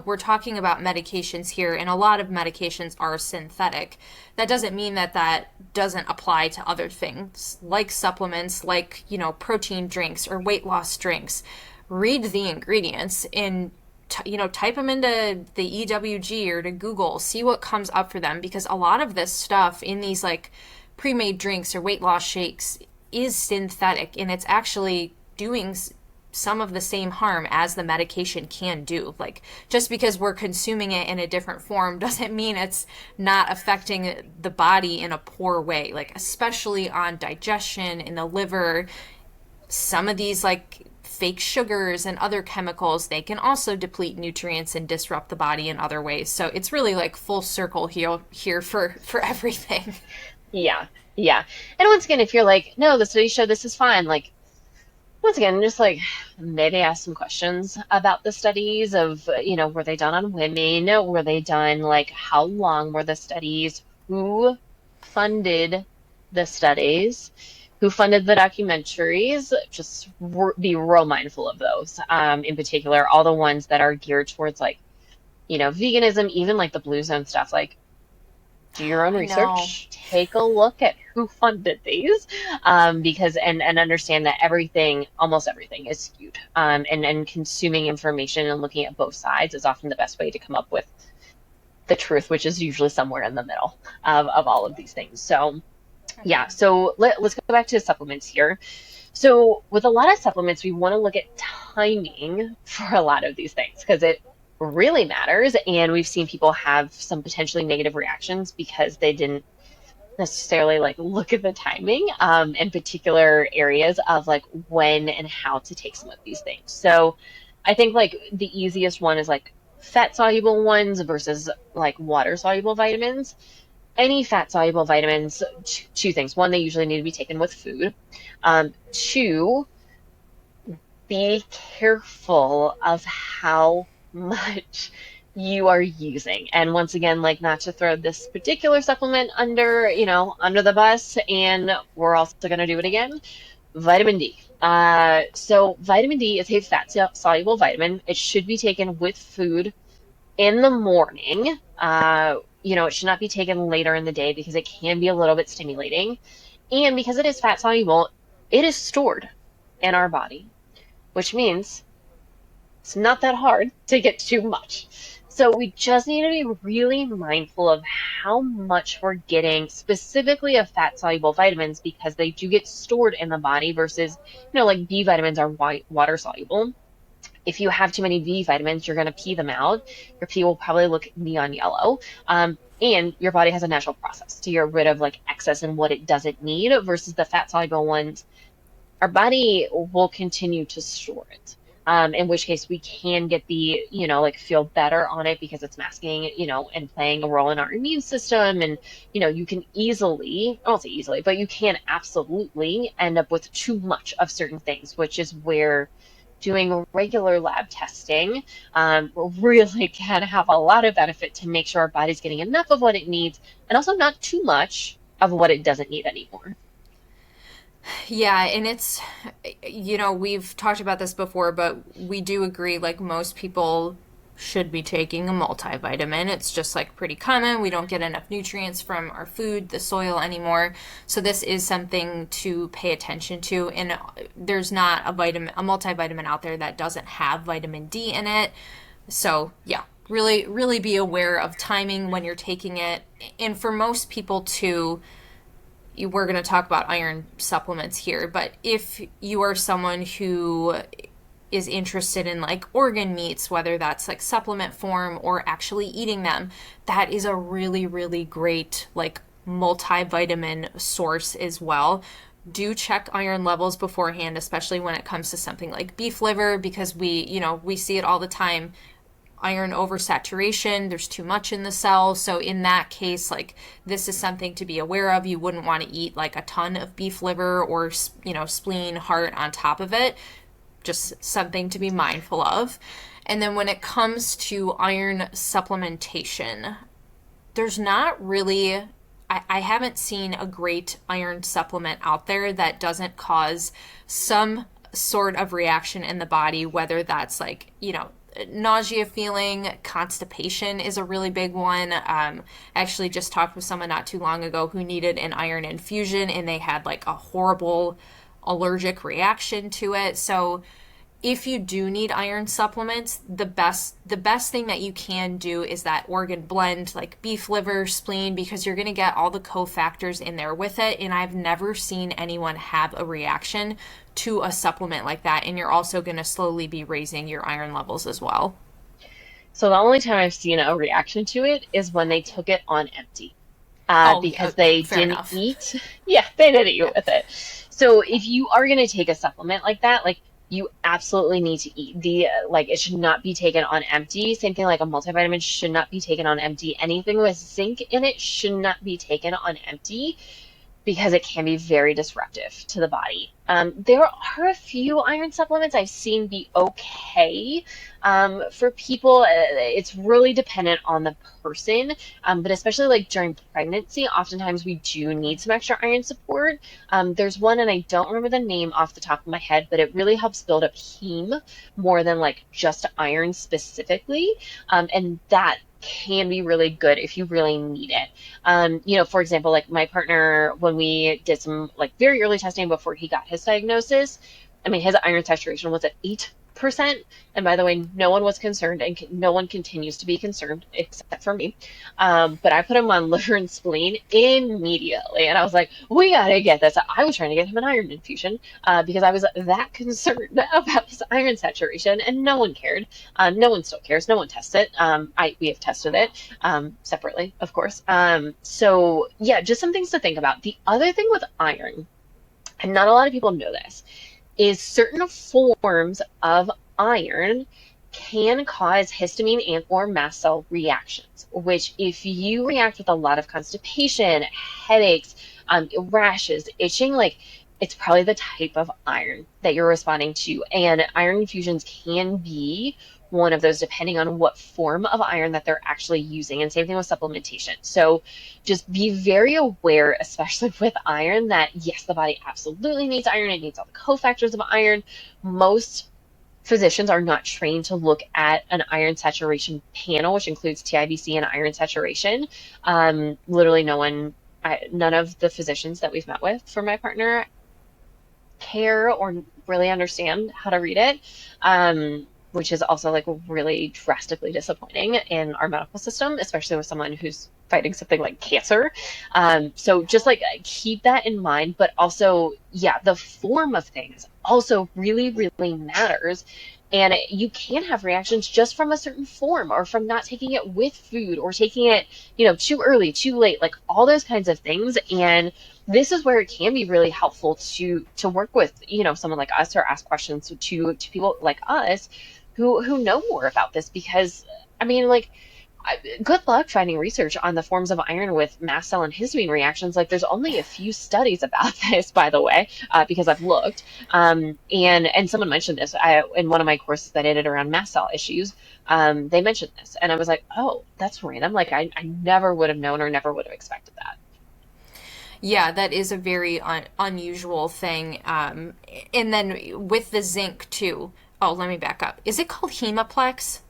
we're talking about medications here, and a lot of medications are synthetic. That doesn't mean that that doesn't apply to other things, like supplements, like, protein drinks or weight loss drinks. Read the ingredients and type them into the EWG or to Google, see what comes up for them, because a lot of this stuff in these like pre-made drinks or weight loss shakes is synthetic, and it's actually doing some of the same harm as the medication can do. Like, just because we're consuming it in a different form doesn't mean it's not affecting the body in a poor way, like especially on digestion in the liver. Some of these like fake sugars and other chemicals, they can also deplete nutrients and disrupt the body in other ways. So it's really like full circle here for everything. Yeah, yeah. And once again, if you're like, no, the studies show this is fine, like, once again, just like maybe ask some questions about the studies of, were they done on women? Were they done like how long were the studies? Who funded the studies? Who funded the documentaries? Just be real mindful of those. In particular, all the ones that are geared towards like, veganism, even like the Blue Zone stuff, like do your own I know. research, take a look at who funded these, because and understand that everything, almost everything, is skewed. And consuming information and looking at both sides is often the best way to come up with the truth, which is usually somewhere in the middle of all of these things. So yeah, so let's go back to supplements here. So with a lot of supplements, we want to look at timing for a lot of these things because it really matters. And we've seen people have some potentially negative reactions because they didn't necessarily like look at the timing in particular areas of like when and how to take some of these things. So I think like the easiest one is like fat soluble ones versus like water soluble vitamins. Any fat soluble vitamins, two things. One, they usually need to be taken with food. Two, be careful of how much you are using. And once again, like not to throw this particular supplement under, under the bus, and we're also going to do it again. Vitamin D. So vitamin D is a fat soluble vitamin. It should be taken with food in the morning. It should not be taken later in the day because it can be a little bit stimulating. And because it is fat soluble, it is stored in our body, which means it's not that hard to get too much. So we just need to be really mindful of how much we're getting specifically of fat soluble vitamins because they do get stored in the body versus, like B vitamins are water soluble. If you have too many B vitamins, you're going to pee them out. Your pee will probably look neon yellow. And your body has a natural process to get rid of like excess and what it doesn't need versus the fat soluble ones our body will continue to store it. In which case we can get the, like feel better on it because it's masking, and playing a role in our immune system. And, you can easily, I won't say easily, but you can absolutely end up with too much of certain things, which is where doing regular lab testing really can have a lot of benefit to make sure our body's getting enough of what it needs and also not too much of what it doesn't need anymore. Yeah, and it's, we've talked about this before, but we do agree, like, most people should be taking a multivitamin. It's just like pretty common. We don't get enough nutrients from our food, the soil anymore. So this is something to pay attention to. And there's not a multivitamin out there that doesn't have vitamin D in it. So yeah, really, really be aware of timing when you're taking it. And for most people too, we're going to talk about iron supplements here, but if you are someone who is interested in like organ meats, whether that's like supplement form or actually eating them, that is a really, really great like multivitamin source as well. Do check iron levels beforehand, especially when it comes to something like beef liver, because we see it all the time. Iron oversaturation, there's too much in the cell. So in that case, like this is something to be aware of. You wouldn't want to eat like a ton of beef liver or spleen, heart on top of it. Just something to be mindful of. And then when it comes to iron supplementation, there's not really, I haven't seen a great iron supplement out there that doesn't cause some sort of reaction in the body, whether that's like, nausea feeling, constipation is a really big one. I actually just talked with someone not too long ago who needed an iron infusion and they had like a horrible allergic reaction to it. So if you do need iron supplements, the best thing that you can do is that organ blend, like beef liver, spleen, because you're going to get all the cofactors in there with it. And I've never seen anyone have a reaction to a supplement like that. And you're also going to slowly be raising your iron levels as well. So the only time I've seen a reaction to it is when they took it on empty, Oh, because they fair didn't enough. eat. Yeah, they didn't eat Yeah. with it. So if you are going to take a supplement like that, like you absolutely need to eat like it should not be taken on empty. Same thing like a multivitamin should not be taken on empty. Anything with zinc in it should not be taken on empty because it can be very disruptive to the body. There are a few iron supplements I've seen be okay for people. It's really dependent on the person, but especially like during pregnancy, oftentimes we do need some extra iron support. There's one, and I don't remember the name off the top of my head, but it really helps build up heme more than like just iron specifically, and that can be really good if you really need it. For example, like my partner, when we did some like very early testing before he got his diagnosis, I mean, his iron saturation was at 8%. And by the way, no one was concerned, and no one continues to be concerned except for me. But I put him on liver and spleen immediately. And I was like, we got to get this. I was trying to get him an iron infusion because I was that concerned about his iron saturation, and no one cared. No one still cares. No one tests it. We have tested it separately, of course. So yeah, just some things to think about. The other thing with iron, and not a lot of people know this, is certain forms of iron can cause histamine and or mast cell reactions, which if you react with a lot of constipation, headaches, rashes, itching, like it's probably the type of iron that you're responding to. And iron infusions can be one of those depending on what form of iron that they're actually using. And same thing with supplementation. So just be very aware, especially with iron, that yes, the body absolutely needs iron. It needs all the cofactors of iron. Most physicians are not trained to look at an iron saturation panel, which includes TIBC and iron saturation. Literally, none of the physicians that we've met with for my partner care or really understand how to read it, which is also like really drastically disappointing in our medical system, especially with someone who's fighting something like cancer. So just like keep that in mind, but also, yeah, the form of things also really, really matters. And you can have reactions just from a certain form or from not taking it with food or taking it, too early, too late, like all those kinds of things. And this is where it can be really helpful to work with, someone like us or ask questions to people like us who know more about this because I mean, like, good luck finding research on the forms of iron with mast cell and histamine reactions. Like, there's only a few studies about this, by the way, because I've looked. And someone mentioned this in one of my courses that I did around mast cell issues. They mentioned this, and I was like, oh, that's random. Like, I never would have known or never would have expected that. Yeah, that is a very unusual thing. And then with the zinc too. Oh, let me back up. Is it called Hemaplex?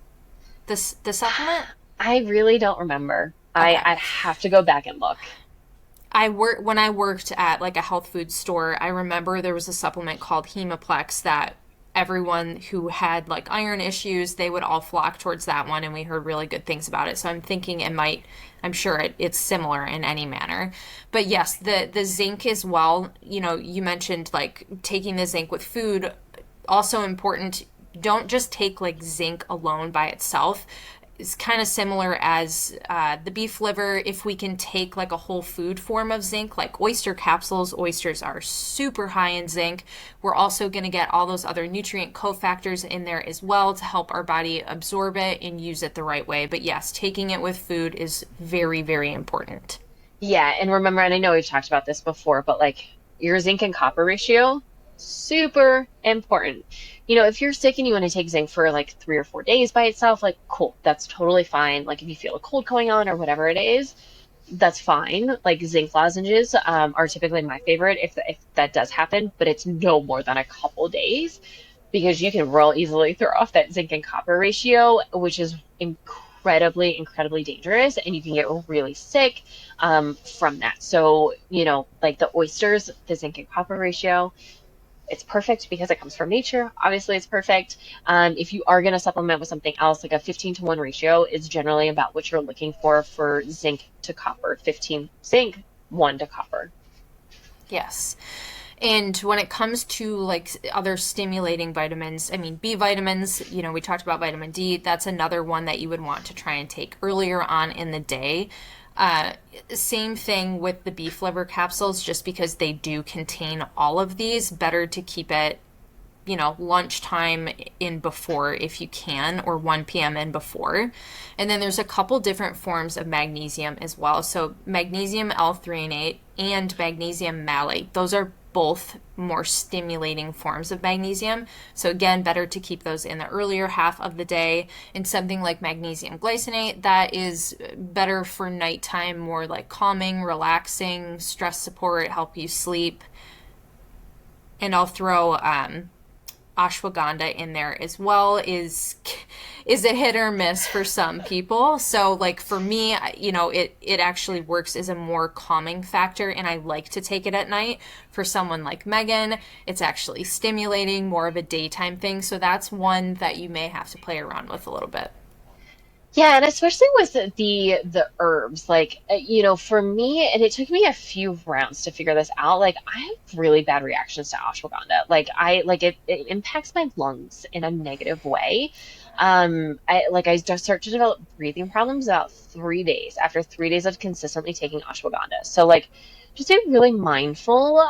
The supplement? I really don't remember. Okay. I'd have to go back and look. When I worked at like a health food store, I remember there was a supplement called Hemaplex that everyone who had like iron issues, they would all flock towards that one, and we heard really good things about it. So I'm thinking I'm sure it's similar in any manner. But yes, the zinc as well, you mentioned like taking the zinc with food, also important. Don't just take like zinc alone by itself. It's kind of similar as the beef liver. If we can take like a whole food form of zinc, like oyster capsules, oysters are super high in zinc. We're also going to get all those other nutrient cofactors in there as well to help our body absorb it and use it the right way. But yes, taking it with food is very, very important. Yeah, and remember, and I know we've talked about this before, but like your zinc and copper ratio, super important. If you're sick and you want to take zinc for like 3 or 4 days by itself, like cool, that's totally fine. Like if you feel a cold going on or whatever it is, that's fine. Like zinc lozenges are typically my favorite if that does happen, but it's no more than a couple days because you can real easily throw off that zinc and copper ratio, which is incredibly, incredibly dangerous, and you can get really sick from that. So, like the oysters, the zinc and copper ratio, it's perfect because it comes from nature. Obviously, it's perfect. If you are going to supplement with something else, like a 15-to-1 ratio is generally about what you're looking for zinc to copper, 15 zinc, 1 to copper. Yes. And when it comes to like other stimulating vitamins, I mean, B vitamins, we talked about vitamin D. That's another one that you would want to try and take earlier on in the day. Uh, Same thing with the beef liver capsules, just because they do contain all of these, better to keep it lunchtime in before if you can, or 1 p.m. in before. And then there's a couple different forms of magnesium as well. So magnesium L-threonate and magnesium malate, those are both more stimulating forms of magnesium. So again, better to keep those in the earlier half of the day. And something like magnesium glycinate, that is better for nighttime, more like calming, relaxing, stress support, help you sleep. And I'll throw ashwagandha in there as well. Is a hit or miss for some people. So like for me, it actually works as a more calming factor, and I like to take it at night. For someone like Megan, it's actually stimulating, more of a daytime thing. So that's one that you may have to play around with a little bit. Yeah, and especially with the herbs, like for me, and it took me a few rounds to figure this out. Like I have really bad reactions to ashwagandha. It impacts my lungs in a negative way. I just start to develop breathing problems about 3 days after 3 days of consistently taking ashwagandha. So like, just be really mindful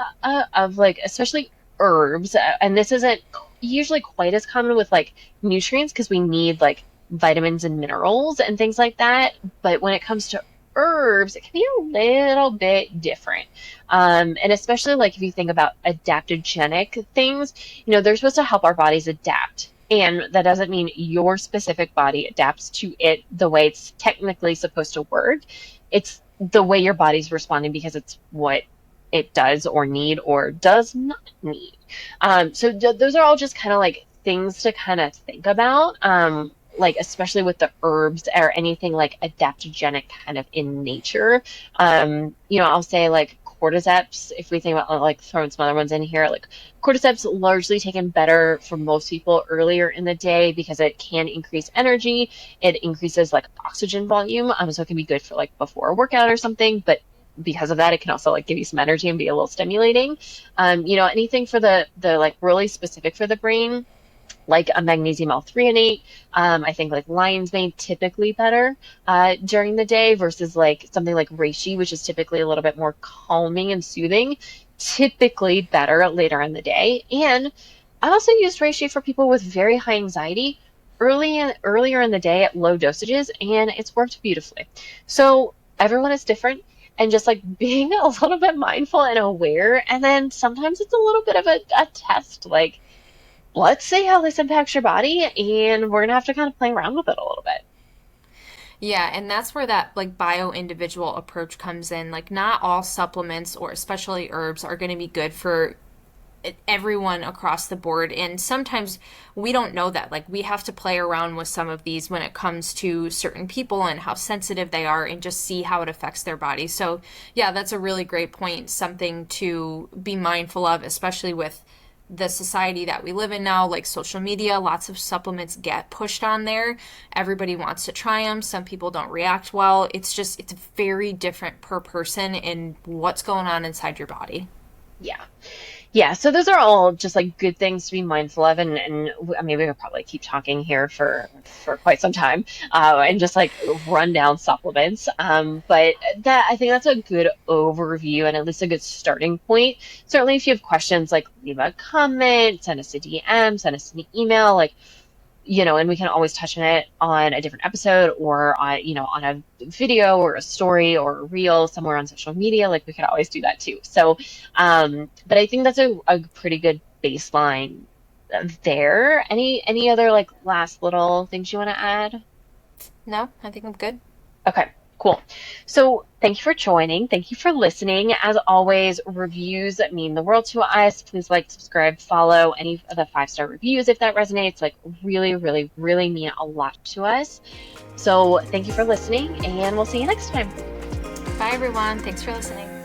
of like, especially herbs. And this isn't usually quite as common with like nutrients because we need like vitamins and minerals and things like that. But when it comes to herbs, it can be a little bit different. And especially like if you think about adaptogenic things, they're supposed to help our bodies adapt. And that doesn't mean your specific body adapts to it the way it's technically supposed to work. It's the way your body's responding because it's what it does or need or does not need. Those are all just kind of like things to kind of think about. Like especially with the herbs or anything like adaptogenic kind of in nature. I'll say like cordyceps, if we think about like throwing some other ones in here, like cordyceps largely taken better for most people earlier in the day because it can increase energy. It increases like oxygen volume. So it can be good for like before a workout or something, but because of that, it can also like give you some energy and be a little stimulating. Anything for the like really specific for the brain, like a magnesium L-threonate. I think like lion's mane typically better during the day versus like something like reishi, which is typically a little bit more calming and soothing, typically better later in the day. And I also used reishi for people with very high anxiety earlier in the day at low dosages, and it's worked beautifully. So everyone is different. And just like being a little bit mindful and aware. And then sometimes it's a little bit of a test. Like, let's see how this impacts your body, and we're gonna have to kind of play around with it a little bit. Yeah, and that's where that like bio-individual approach comes in. Like not all supplements or especially herbs are going to be good for everyone across the board, and sometimes we don't know that. Like we have to play around with some of these when it comes to certain people and how sensitive they are, and just see how it affects their body. So yeah, that's a really great point, something to be mindful of, especially with the society that we live in now, like social media. Lots of supplements get pushed on there. Everybody wants to try them. Some people don't react well. It's very different per person and what's going on inside your body. Yeah. Yeah, so those are all just like good things to be mindful of, and I mean we could probably keep talking here for quite some time, and just like run down supplements. But that I think that's a good overview and at least a good starting point. Certainly, if you have questions, like leave a comment, send us a DM, send us an email, like and we can always touch on it on a different episode or on, on a video or a story or a reel somewhere on social media. Like we could always do that too. So, but I think that's a pretty good baseline there. Any other like last little things you want to add? No, I think I'm good. Okay, cool. So thank you for joining. Thank you for listening. As always, reviews mean the world to us. Please like, subscribe, follow any of the 5-star reviews if that resonates. Like really, really, really mean a lot to us. So thank you for listening, and we'll see you next time. Bye everyone. Thanks for listening.